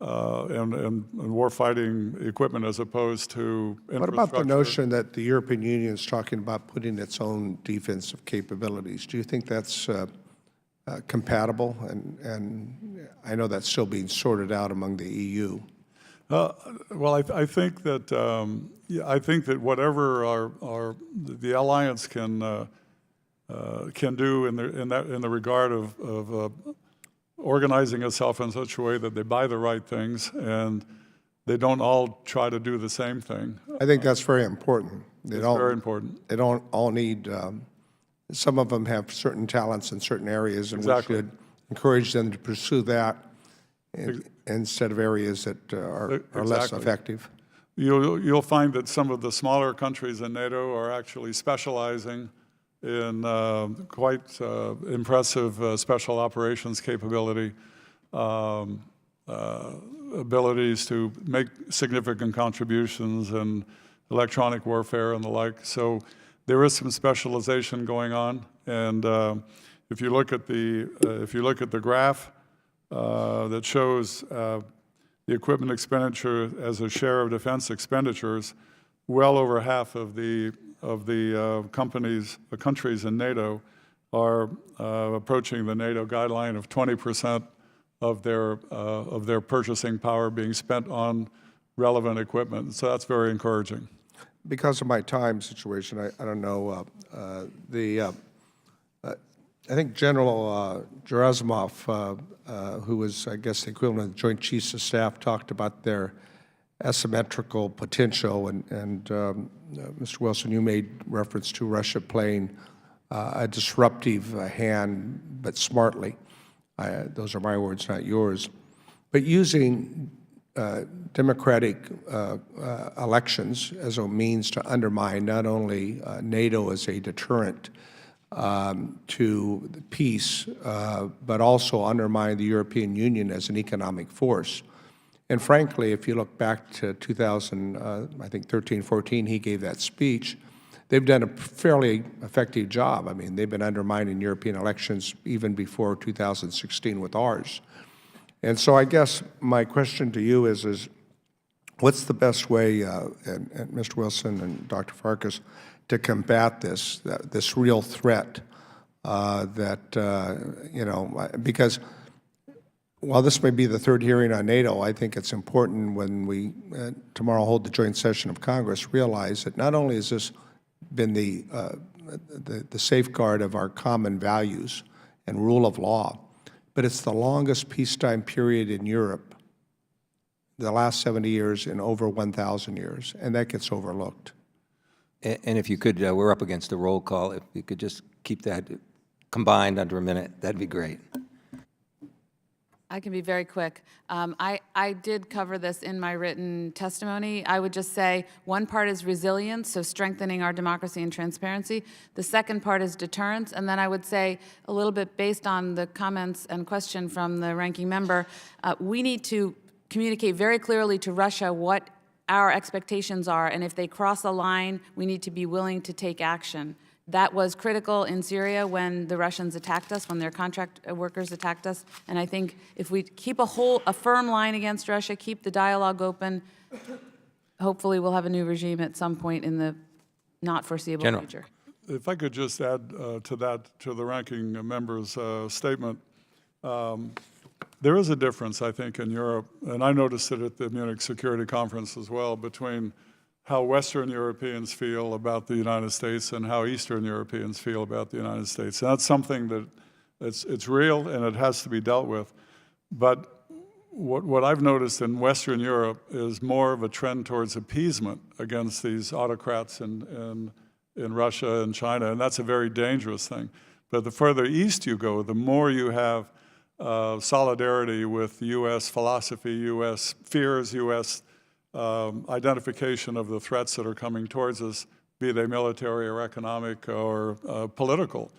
warfighting equipment as opposed to infrastructure. What about the notion that the European Union is talking about putting its own defensive capabilities? Do you think that's compatible? And I know that's still being sorted out among the EU. Well, I think that whatever the alliance can do in the regard of organizing itself in such a way that they buy the right things and they don't all try to do the same thing. I think that's very important. It's very important. They don't all need. Some of them have certain talents in certain areas, and Exactly. we should encourage them to pursue that instead of areas that are less Exactly. effective. You'll find that some of the smaller countries in NATO are actually specializing in quite impressive special operations capability, abilities to make significant contributions in electronic warfare and the like. So there is some specialization going on, and if you look at the graph that shows the equipment expenditure as a share of defense expenditures, well over half of the countries in NATO are approaching the NATO guideline of 20% of their purchasing power being spent on relevant equipment. So that's very encouraging. Because of my time situation, I don't know, I think General Gerasimov, who was, I guess, the equivalent of the Joint Chiefs of Staff, talked about their asymmetrical potential, and Mr. Wilson, you made reference to Russia playing a disruptive hand, but smartly. Those are my words, not yours. But using democratic elections as a means to undermine not only NATO as a deterrent to peace, but also undermine the European Union as an economic force. And frankly, if you look back to 2013, 14, he gave that speech. They've done a fairly effective job. I mean, they've been undermining European elections even before 2016 with ours. And so I guess my question to you is what's the best way, and Mr. Wilson and Dr. Farkas, to combat this real threat because while this may be the third hearing on NATO, I think it's important when we tomorrow hold the joint session of Congress, realize that not only has this been the safeguard of our common values and rule of law, but it's the longest peacetime period in Europe, the last 70 years in over 1,000 years, and that gets overlooked. And if you could, we're up against a roll call. If you could just keep that combined under a minute, that'd be great. I can be very quick. I did cover this in my written testimony. I would just say one part is resilience, so strengthening our democracy and transparency. The second part is deterrence. And then I would say, a little bit based on the comments and question from the ranking member, we need to communicate very clearly to Russia what our expectations are, and if they cross a line, we need to be willing to take action. That was critical in Syria when the Russians attacked us, when their contract workers attacked us. And I think if we keep a firm line against Russia, keep the dialogue open, hopefully we'll have a new regime at some point in the not foreseeable future. If I could just add to the ranking member's statement, there is a difference, I think, in Europe, and I noticed it at the Munich Security Conference as well, between how Western Europeans feel about the United States and how Eastern Europeans feel about the United States. And that's something that it's real and it has to be dealt with. But what I've noticed in Western Europe is more of a trend towards appeasement against these autocrats in Russia and China, and that's a very dangerous thing. But the further east you go, the more you have solidarity with U.S. philosophy, U.S. fears, U.S. Identification of the threats that are coming towards us, be they military or economic or political.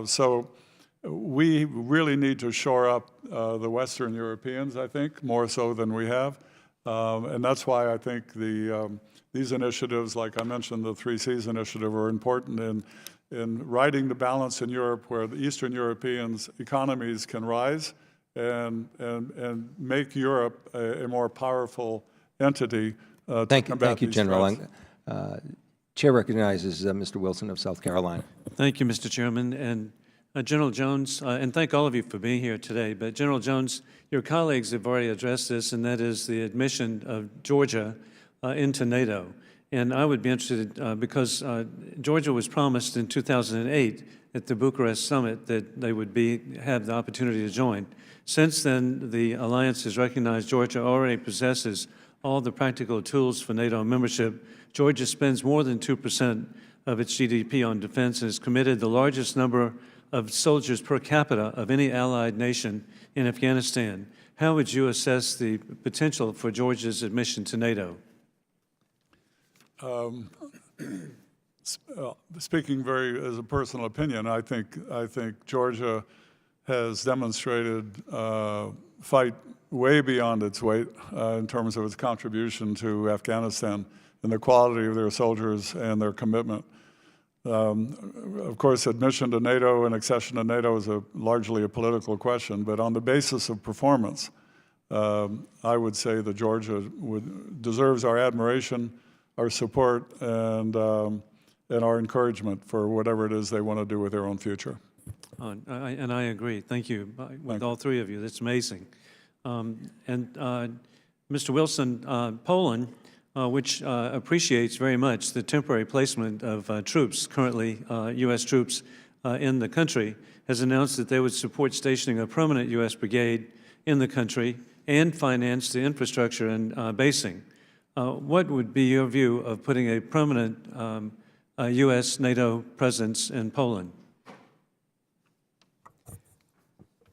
So we really need to shore up the Western Europeans, I think, more so than we have. And that's why I think these initiatives, like I mentioned, the 3 Cs initiative, are important in righting the balance in Europe where the Eastern Europeans' economies can rise and make Europe a more powerful entity to combat Thank you, these General. threats. Chair recognizes Mr. Wilson of South Carolina. Thank you, Mr. Chairman. And General Jones, and thank all of you for being here today, but General Jones, your colleagues have already addressed this, and that is the admission of Georgia into NATO. And I would be interested, because Georgia was promised in 2008 at the Bucharest summit that they would have the opportunity to join. Since then, the alliance has recognized Georgia already possesses all the practical tools for NATO membership. Georgia spends more than 2% of its GDP on defense and has committed the largest number of soldiers per capita of any allied nation in Afghanistan, how would you assess the potential for Georgia's admission to NATO? Speaking very as a personal opinion, I think Georgia has demonstrated fight way beyond its weight in terms of its contribution to Afghanistan and the quality of their soldiers and their commitment. Of course, admission to NATO and accession to NATO is largely a political question, but on the basis of performance, I would say that Georgia deserves our admiration, our support, and our encouragement for whatever it is they want to do with their own future. And I agree. Thank you, with all three of you. That's amazing. Mr. Wilson, Poland, which appreciates very much the temporary placement of troops, currently U.S. troops in the country, has announced that they would support stationing a permanent U.S. brigade in the country and finance the infrastructure and basing. What would be your view of putting a permanent U.S. NATO presence in Poland?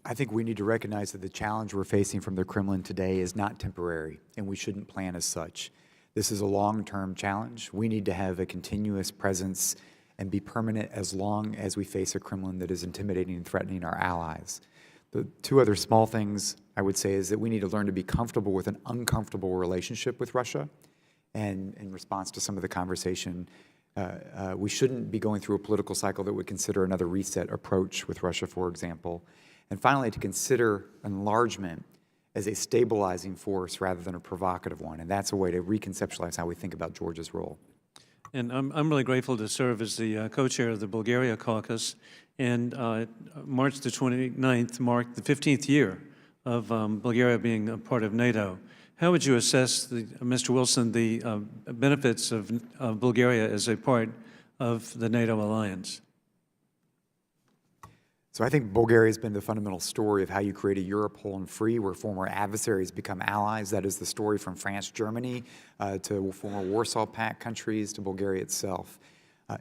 I think we need to recognize that the challenge we're facing from the Kremlin today is not temporary, and we shouldn't plan as such. This is a long-term challenge. We need to have a continuous presence and be permanent as long as we face a Kremlin that is intimidating and threatening our allies. The two other small things I would say is that we need to learn to be comfortable with an uncomfortable relationship with Russia. And in response to some of the conversation, we shouldn't be going through a political cycle that would consider another reset approach with Russia, for example. And finally, to consider enlargement as a stabilizing force rather than a provocative one. And that's a way to reconceptualize how we think about Georgia's role. And I'm really grateful to serve as the co-chair of the Bulgaria caucus. And March the 29th marked the 15th year of Bulgaria being a part of NATO. How would you assess, Mr. Wilson, the benefits of Bulgaria as a part of the NATO alliance? So I think Bulgaria has been the fundamental story of how you create a Europe whole and free where former adversaries become allies. That is the story from France, Germany, to former Warsaw Pact countries, to Bulgaria itself.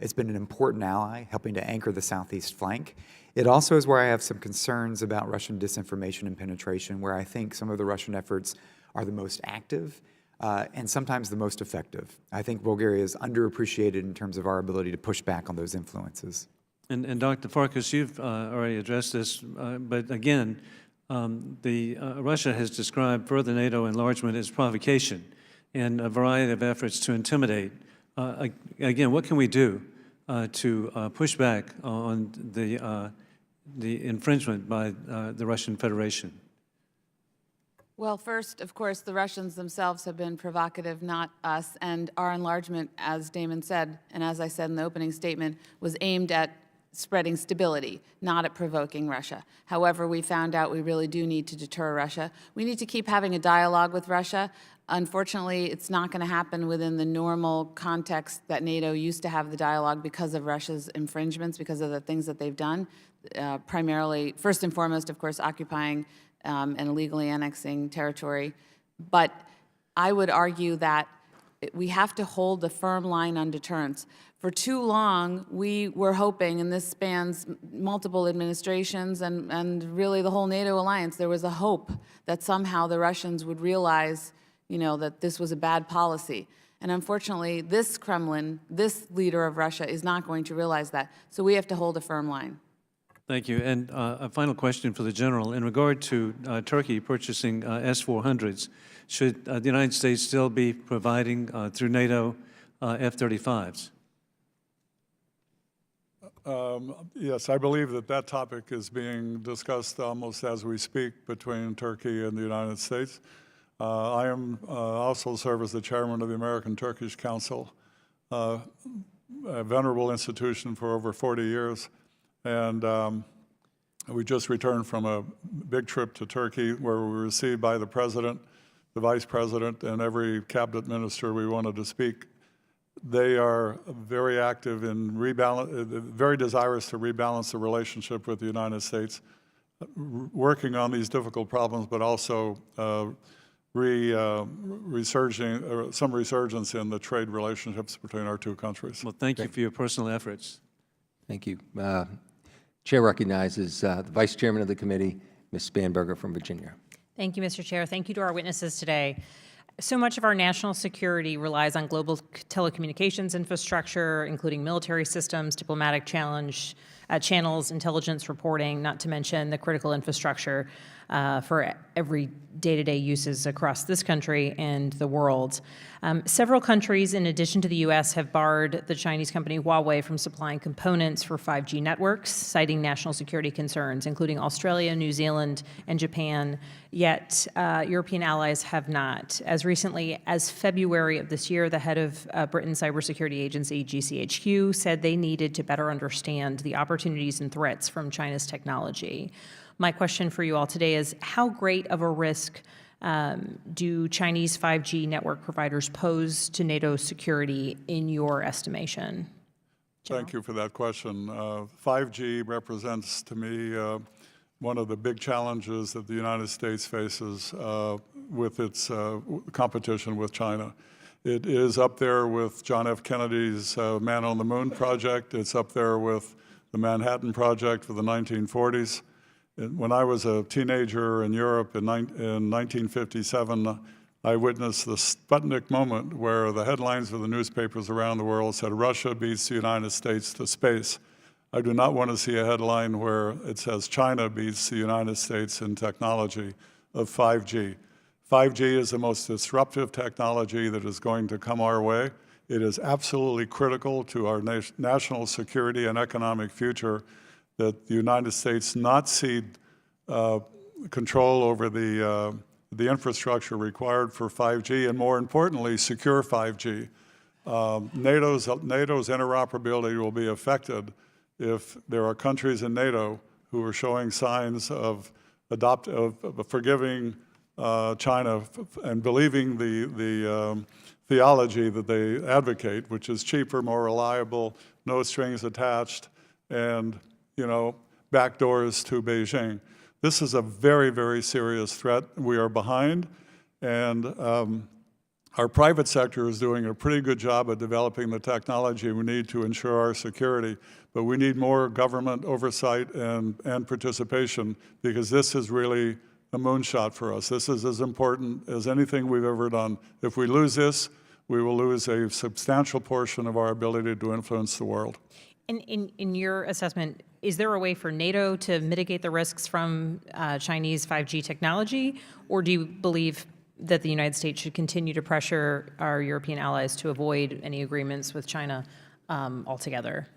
It's been an important ally, helping to anchor the southeast flank. It also is where I have some concerns about Russian disinformation and penetration, where I think some of the Russian efforts are the most active and sometimes the most effective. I think Bulgaria is underappreciated in terms of our ability to push back on those influences. And Dr. Farkas, you've already addressed this, but again, Russia has described further NATO enlargement as provocation and a variety of efforts to intimidate. Again, what can we do to push back on the infringement by the Russian Federation? Well, first, of course, the Russians themselves have been provocative, not us, and our enlargement, as Damon said, and as I said in the opening statement, was aimed at spreading stability, not at provoking Russia. However, we found out we really do need to deter Russia. We need to keep having a dialogue with Russia. Unfortunately, it's not going to happen within the normal context that NATO used to have the dialogue because of Russia's infringements, because of the things that they've done, primarily, first and foremost, of course, occupying and illegally annexing territory. But I would argue that we have to hold a firm line on deterrence. For too long, we were hoping, and this spans multiple administrations and really the whole NATO alliance, there was a hope that somehow the Russians would realize, that this was a bad policy. And unfortunately, this Kremlin, this leader of Russia, is not going to realize that. So we have to hold a firm line. Thank you. And a final question for the General. In regard to Turkey purchasing S-400s, should the United States still be providing, through NATO, F-35s? Yes, I believe that topic is being discussed almost as we speak between Turkey and the United States. I am also serve as the chairman of the American-Turkish Council, a venerable institution for over 40 years. And we just returned from a big trip to Turkey where we were received by the president, the vice president, and every cabinet minister we wanted to speak. They are very active in very desirous to rebalance the relationship with the United States, working on these difficult problems, but also some resurgence in the trade relationships between our two countries. Well, thank you for your personal efforts. Thank you. Chair recognizes the Vice Chairman of the committee, Ms. Spanberger from Virginia. Thank you, Mr. Chair. Thank you to our witnesses today. So much of our national security relies on global telecommunications infrastructure, including military systems, diplomatic channels, intelligence reporting, not to mention the critical infrastructure for every day-to-day uses across this country and the world. Several countries, in addition to the U.S., have barred the Chinese company Huawei from supplying components for 5G networks, citing national security concerns, including Australia, New Zealand, and Japan, yet European allies have not. As recently as February of this year, the head of Britain's cybersecurity agency, GCHQ, said they needed to better understand the opportunities and threats from China's technology. My question for you all today is, how great of a risk do Chinese 5G network providers pose to NATO security in your estimation? Thank you for that question. 5G represents to me one of the big challenges that the United States faces with its competition with China. It is up there with John F. Kennedy's Man on the Moon project. It's up there with the Manhattan Project for the 1940s. When I was a teenager in Europe in 1957, I witnessed the Sputnik moment where the headlines of the newspapers around the world said, "Russia beats the United States to space." I do not want to see a headline where it says China beats the United States in technology of 5G. 5G is the most disruptive technology that is going to come our way. It is absolutely critical to our national security and economic future that the United States not cede control over the infrastructure required for 5G, and more importantly, secure 5G. NATO's interoperability will be affected if there are countries in NATO who are showing signs of forgiving China and believing the theology that they advocate, which is cheaper, more reliable, no strings attached, and backdoors to Beijing. This is a very, very serious threat. We are behind, and our private sector is doing a pretty good job at developing the technology we need to ensure our security, but we need more government oversight and participation, because this is really a moonshot for us. This is as important as anything we've ever done. If we lose this, we will lose a substantial portion of our ability to influence the world. In your assessment, is there a way for NATO to mitigate the risks from Chinese 5G technology, or do you believe that the United States should continue to pressure our European allies to avoid any agreements with China altogether?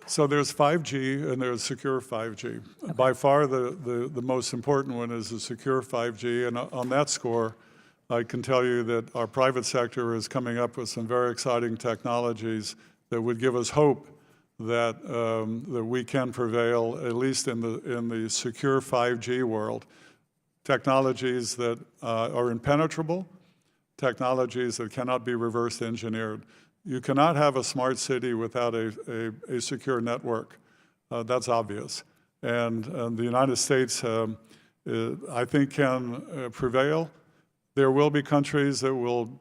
So there's 5G and there's secure 5G. Okay. By far the most important one is the secure 5G, and on that score, I can tell you that our private sector is coming up with some very exciting technologies that would give us hope that we can prevail, at least in the secure 5G world. Technologies that are impenetrable, technologies that cannot be reverse engineered. You cannot have a smart city without a secure network. That's obvious. And the United States, I think, can prevail. There will be countries that will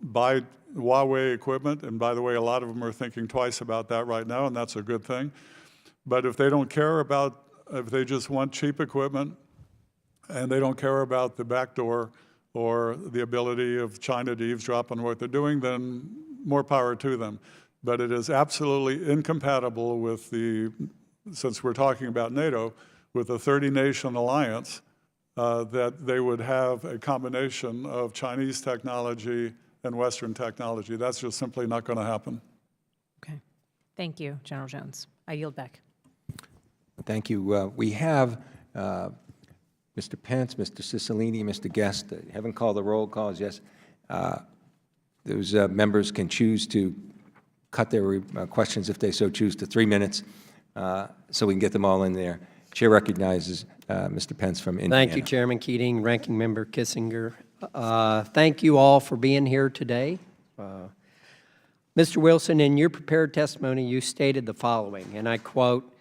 buy Huawei equipment, and by the way, a lot of them are thinking twice about that right now, and that's a good thing. But if they don't care about, if they just want cheap equipment, and they don't care about the backdoor or the ability of China to eavesdrop on what they're doing, then more power to them. But it is absolutely incompatible with since we're talking about NATO, with a 30-nation alliance, that they would have a combination of Chinese technology and Western technology. That's just simply not going to happen. Okay. Thank you, General Jones. I yield back. Thank you. We have Mr. Pence, Mr. Cicilline, Mr. Guest. Haven't called the roll calls, yes. Those members can choose to cut their questions, if they so choose, to 3 minutes, so we can get them all in there. Chair recognizes Mr. Pence from Indiana. Thank you, Chairman Keating, Ranking Member Kissinger. Thank you all for being here today. Mr. Wilson, in your prepared testimony, you stated the following, and I quote,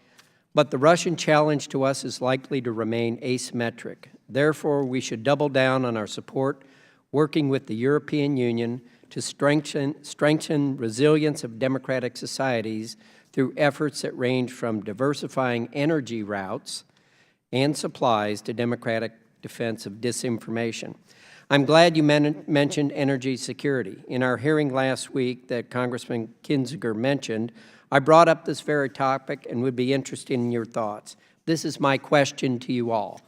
"But the Russian challenge to us is likely to remain asymmetric. Therefore, we should double down on our support, working with the European Union to strengthen resilience of democratic societies through efforts that range from diversifying energy routes and supplies to democratic defense of disinformation. I'm glad you mentioned energy security. In our hearing last week that Congressman Kinzinger mentioned, I brought up this very topic and would be interested in your thoughts. This is my question to you all.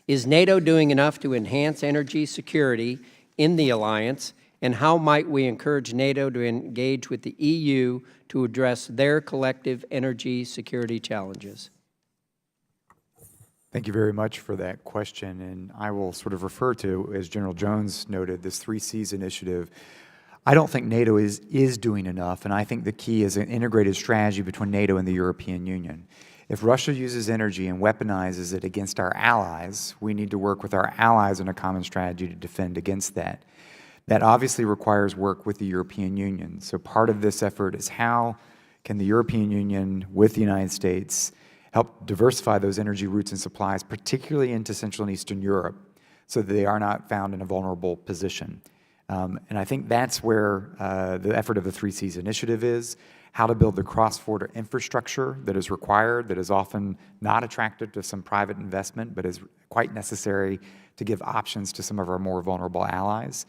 Is NATO doing enough to enhance energy security in the alliance, and how might we encourage NATO to engage with the EU to address their collective energy security challenges? Thank you very much for that question, and I will sort of refer to, as General Jones noted, this 3 Cs initiative. I don't think NATO is doing enough, and I think the key is an integrated strategy between NATO and the European Union. If Russia uses energy and weaponizes it against our allies, we need to work with our allies on a common strategy to defend against that. That obviously requires work with the European Union. So part of this effort is how can the European Union, with the United States, help diversify those energy routes and supplies, particularly into Central and Eastern Europe, so that they are not found in a vulnerable position. And I think that's where the effort of the 3 Cs initiative is, how to build the cross-border infrastructure that is required, that is often not attractive to some private investment, but is quite necessary to give options to some of our more vulnerable allies.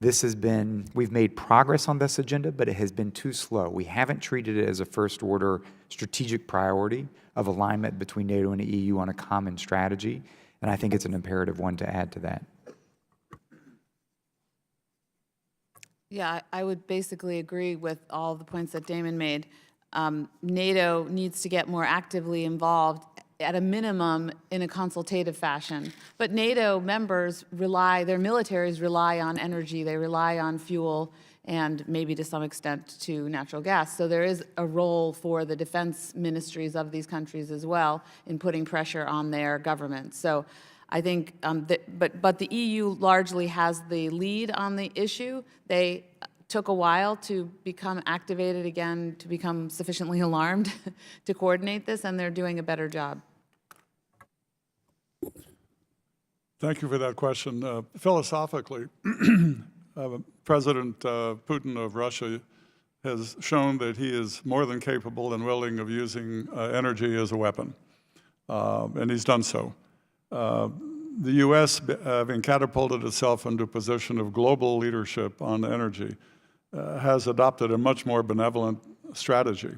We've made progress on this agenda, but it has been too slow. We haven't treated it as a first-order strategic priority of alignment between NATO and the EU on a common strategy, and I think it's an imperative one to add to that. Yeah, I would basically agree with all the points that Damon made. NATO needs to get more actively involved, at a minimum, in a consultative fashion. But NATO members their militaries rely on energy, they rely on fuel, and maybe to some extent to natural gas. So there is a role for the defense ministries of these countries as well in putting pressure on their governments. So I think, but the EU largely has the lead on the issue. They took a while to become activated again, to become sufficiently alarmed to coordinate this, and they're doing a better job. Thank you for that question. Philosophically, President Putin of Russia has shown that he is more than capable and willing of using energy as a weapon, and he's done so. The U.S., having catapulted itself into a position of global leadership on energy, has adopted a much more benevolent strategy.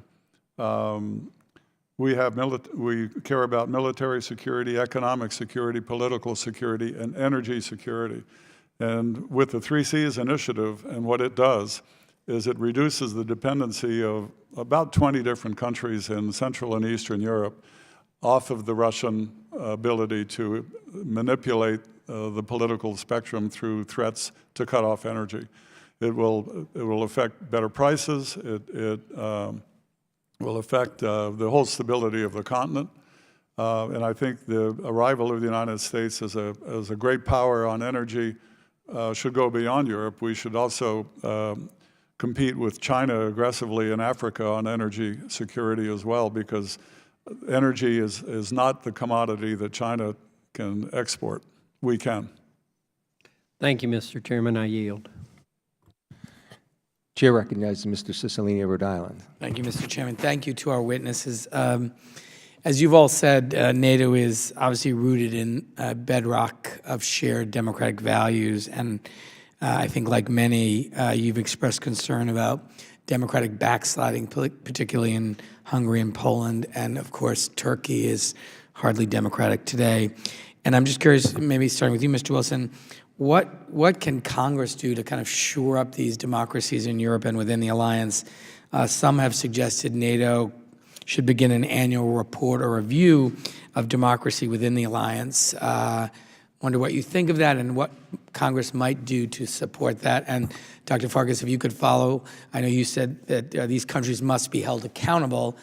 We care about military security, economic security, political security, and energy security. And with the 3 Cs initiative, and what it does is it reduces the dependency of about 20 different countries in Central and Eastern Europe off of the Russian ability to manipulate the political spectrum through threats to cut off energy. It will affect better prices. It will affect the whole stability of the continent. And I think the arrival of the United States as a great power on energy should go beyond Europe. We should also compete with China aggressively in Africa on energy security as well, because energy is not the commodity that China can export. We can. Thank you, Mr. Chairman. I yield. Chair recognizes Mr. Cicilline of Rhode Island. Thank you, Mr. Chairman. Thank you to our witnesses. As you've all said, NATO is obviously rooted in a bedrock of shared democratic values, and I think like many, you've expressed concern about democratic backsliding, particularly in Hungary and Poland, and of course Turkey is hardly democratic today. And I'm just curious, maybe starting with you, Mr. Wilson, what can Congress do to kind of shore up these democracies in Europe and within the alliance? Some have suggested NATO should begin an annual report or review of democracy within the alliance. Wonder what you think of that and what Congress might do to support that. And Dr. Farkas, if you could follow, I know you said that these countries must be held accountable.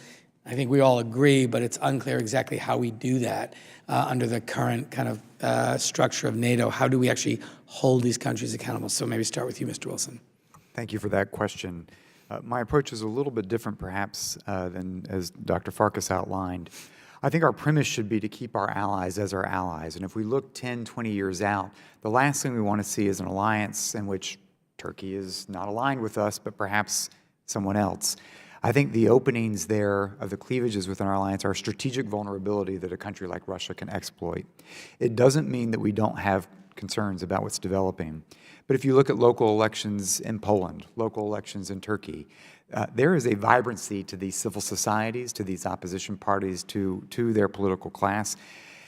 I think we all agree, but it's unclear exactly how we do that under the current kind of structure of NATO. How do we actually hold these countries accountable? So maybe start with you, Mr. Wilson. Thank you for that question. My approach is a little bit different, perhaps, than as Dr. Farkas outlined. I think our premise should be to keep our allies as our allies. And if we look 10, 20 years out, the last thing we want to see is an alliance in which Turkey is not aligned with us, but perhaps someone else. I think the openings there of the cleavages within our alliance are a strategic vulnerability that a country like Russia can exploit. It doesn't mean that we don't have concerns about what's developing. But if you look at local elections in Poland, local elections in Turkey, there is a vibrancy to these civil societies, to these opposition parties, to their political class.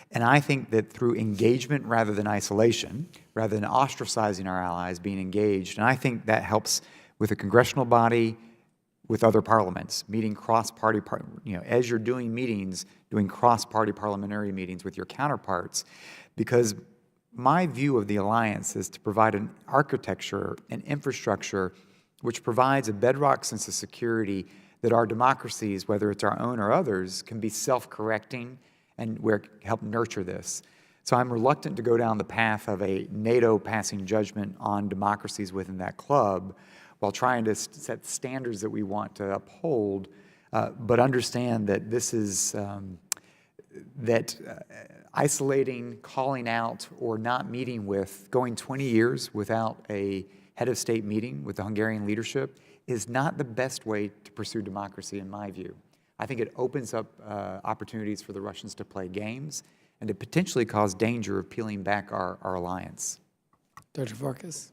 And I think that through engagement rather than isolation, rather than ostracizing our allies, being engaged, and I think that helps with a congressional body, with other parliaments, meeting cross-party, as you're doing meetings, doing cross-party parliamentary meetings with your counterparts, because my view of the alliance is to provide an architecture, an infrastructure, which provides a bedrock sense of security that our democracies, whether it's our own or others, can be self-correcting and help nurture this. So I'm reluctant to go down the path of a NATO passing judgment on democracies within that club while trying to set standards that we want to uphold, but understand that this is, isolating, calling out, or not meeting with, going 20 years without a head of state meeting with the Hungarian leadership is not the best way to pursue democracy in my view. I think it opens up opportunities for the Russians to play games and to potentially cause danger of peeling back our alliance. Dr. Farkas?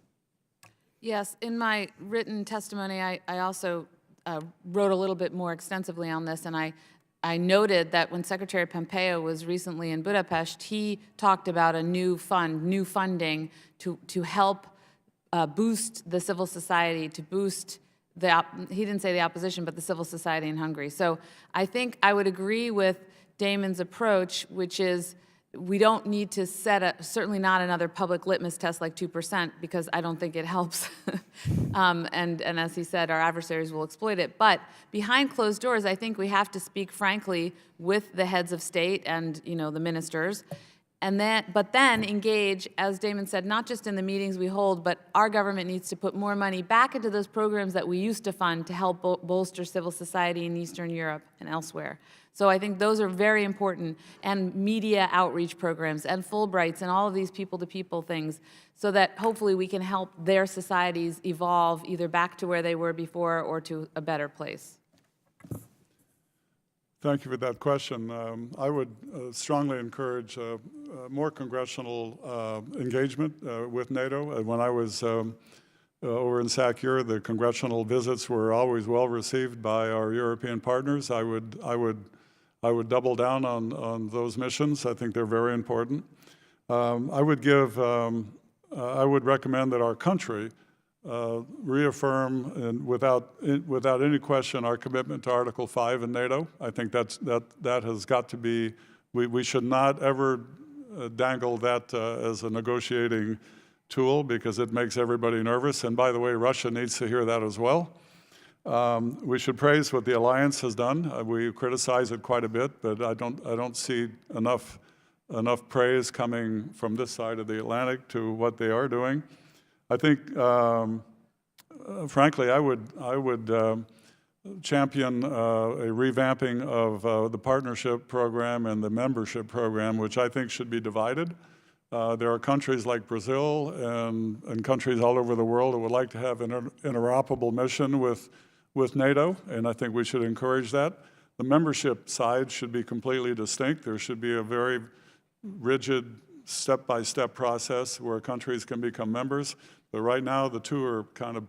Yes, in my written testimony, I also wrote a little bit more extensively on this, and I noted that when Secretary Pompeo was recently in Budapest, he talked about a new fund, new funding to help boost the civil society, to boost he didn't say the opposition, but the civil society in Hungary. So I think I would agree with Damon's approach, which is we don't need to certainly not another public litmus test like 2%, because I don't think it helps. And as he said, our adversaries will exploit it. But behind closed doors, I think we have to speak frankly with the heads of state and, the ministers, but then engage, as Damon said, not just in the meetings we hold, but our government needs to put more money back into those programs that we used to fund to help bolster civil society in Eastern Europe and elsewhere. So I think those are very important, and media outreach programs and Fulbrights and all of these people-to-people things, so that hopefully we can help their societies evolve either back to where they were before or to a better place. Thank you for that question. I would strongly encourage more congressional engagement with NATO. When I was over in SACEUR, the congressional visits were always well received by our European partners. I would double down on those missions. I think they're very important. I would recommend that our country reaffirm, and without any question, our commitment to Article 5 in NATO. I think that has got to be. We should not ever dangle that as a negotiating tool, because it makes everybody nervous. And by the way, Russia needs to hear that as well. We should praise what the alliance has done. We criticize it quite a bit, but I don't see enough praise coming from this side of the Atlantic to what they are doing. I think, frankly, I would champion a revamping of the partnership program and the membership program, which I think should be divided. There are countries like Brazil and countries all over the world that would like to have an interoperable mission with NATO, and I think we should encourage that. The membership side should be completely distinct. There should be a very rigid step-by-step process where countries can become members. But right now, the two are kind of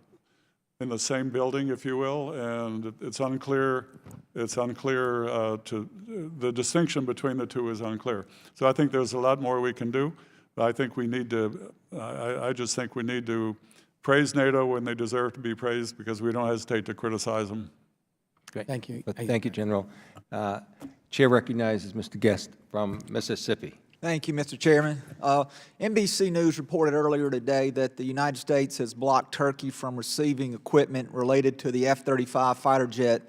in the same building, if you will, and it's unclear. The distinction between the two is unclear. So I think there's a lot more we can do. But I think we need to. I just think we need to praise NATO when they deserve to be praised, because we don't hesitate to criticize them. Great. Thank you. Thank you, General. Chair recognizes Mr. Guest from Mississippi. Thank you, Mr. Chairman. NBC News reported earlier today that the United States has blocked Turkey from receiving equipment related to the F-35 fighter jet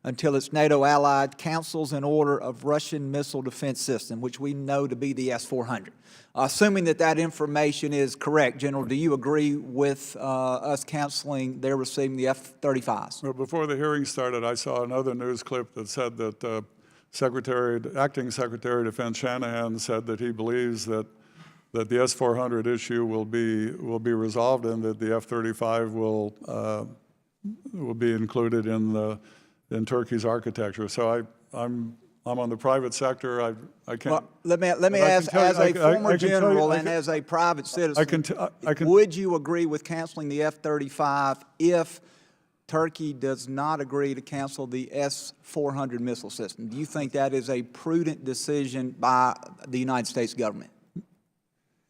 until its NATO allied cancels an order of Russian missile defense system, which we know to be the S-400. Assuming that information is correct, General, do you agree with us canceling their receiving the F-35s? Well, before the hearing started, I saw another news clip that said that Acting Secretary of Defense Shanahan said that he believes that the S-400 issue will be resolved, and that the F-35 will be included in the in Turkey's architecture. So I'm on the private sector. I can't. Well, let me but I can ask, tell you- as a former I can tell you- general I and can- as a private citizen, I can- would you agree with canceling the F-35 if Turkey does not agree to cancel the S-400 missile system? Do you think that is a prudent decision by the United States government?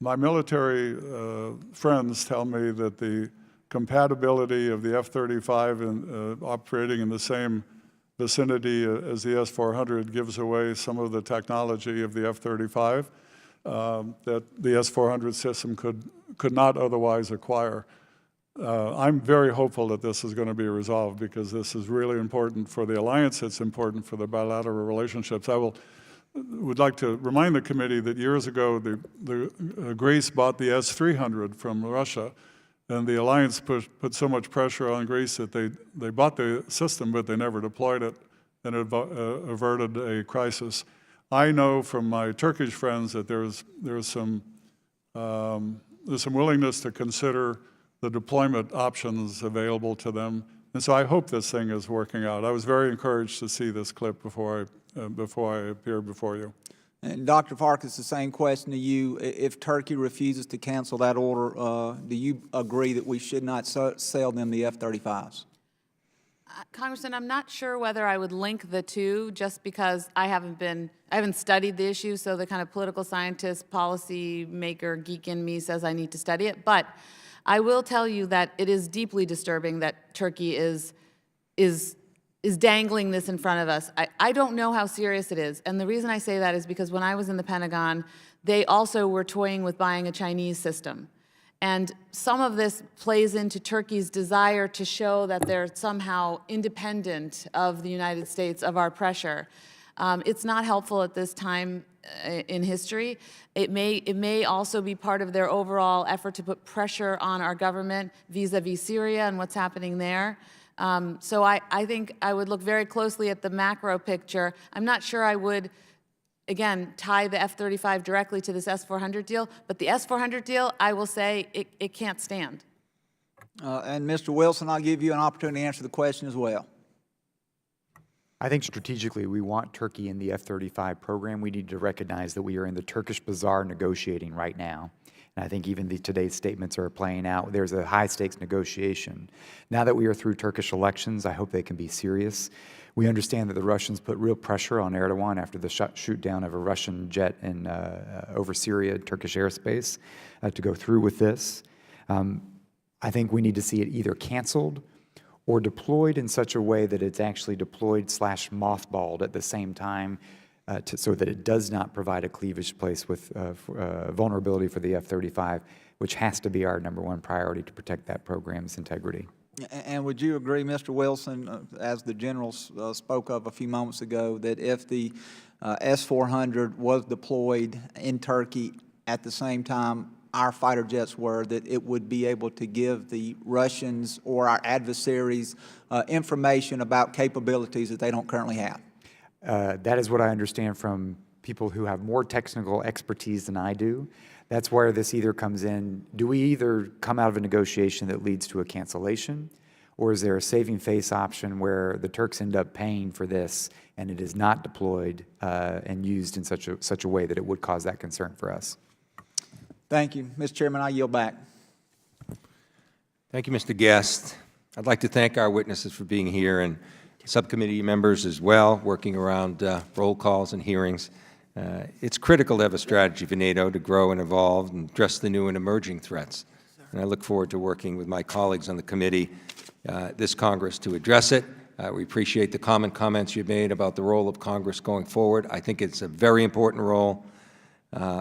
My military friends tell me that the compatibility of the F-35 and operating in the same vicinity as the S-400 gives away some of the technology of the F-35 that the S-400 system could not otherwise acquire. I'm very hopeful that this is going to be resolved because this is really important for the alliance. It's important for the bilateral relationships. Would like to remind the committee that years ago, Greece bought the S-300 from Russia, and the alliance put so much pressure on Greece that they bought the system, but they never deployed it, and it averted a crisis. I know from my Turkish friends that there's some willingness to consider the deployment options available to them, and so I hope this thing is working out. I was very encouraged to see this clip before I appeared before you. And Dr. Farkas, the same question to you. If Turkey refuses to cancel that order, do you agree that we should not sell them the F-35s? Congressman, I'm not sure whether I would link the two just because I haven't studied the issue, so the kind of political scientist, policy maker, geek in me says I need to study it. But I will tell you that it is deeply disturbing that Turkey is dangling this in front of us. I don't know how serious it is. And the reason I say that is because when I was in the Pentagon, they also were toying with buying a Chinese system. And some of this plays into Turkey's desire to show that they're somehow independent of the United States, of our pressure. It's not helpful at this time in history. It may also be part of their overall effort to put pressure on our government vis-a-vis Syria and what's happening there. So I think I would look very closely at the macro picture. I'm not sure I would, again, tie the F-35 directly to this S-400 deal, but the S-400 deal, I will say, it can't stand. And Mr. Wilson, I'll give you an opportunity to answer the question as well. I think strategically we want Turkey in the F-35 program. We need to recognize that we are in the Turkish bazaar negotiating right now. And I think even today's statements are playing out. There's a high-stakes negotiation. Now that we are through Turkish elections, I hope they can be serious. We understand that the Russians put real pressure on Erdogan after the shoot down of a Russian jet over Syria, Turkish airspace, to go through with this. I think we need to see it either canceled or deployed in such a way that it's actually deployed / mothballed at the same time so that it does not provide a cleavage place with vulnerability for the F-35, which has to be our #1 priority to protect that program's integrity. And would you agree, Mr. Wilson, as the general spoke of a few moments ago, that if the S-400 was deployed in Turkey at the same time our fighter jets were, that it would be able to give the Russians or our adversaries information about capabilities that they don't currently have? That is what I understand from people who have more technical expertise than I do. That's where this either comes in. Do we either come out of a negotiation that leads to a cancellation, or is there a saving face option where the Turks end up paying for this and it is not deployed and used in such a way that it would cause that concern for us? Thank you. Mr. Chairman, I yield back. Thank you, Mr. Guest. I'd like to thank our witnesses for being here and subcommittee members as well, working around roll calls and hearings. It's critical to have a strategy for NATO to grow and evolve and address the new and emerging threats. And I look forward to working with my colleagues on the committee, this Congress, to address it. We appreciate the common comments you've made about the role of Congress going forward. I think it's a very important role.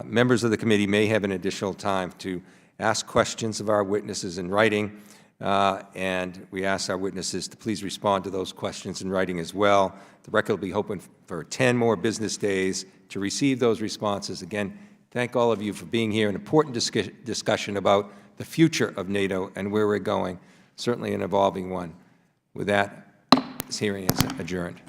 Members of the committee may have an additional time to ask questions of our witnesses in writing, and we ask our witnesses to please respond to those questions in writing as well. The record will be open for 10 more business days to receive those responses. Again, thank all of you for being here. An important discussion about the future of NATO and where we're going, certainly an evolving one. With that, this hearing is adjourned.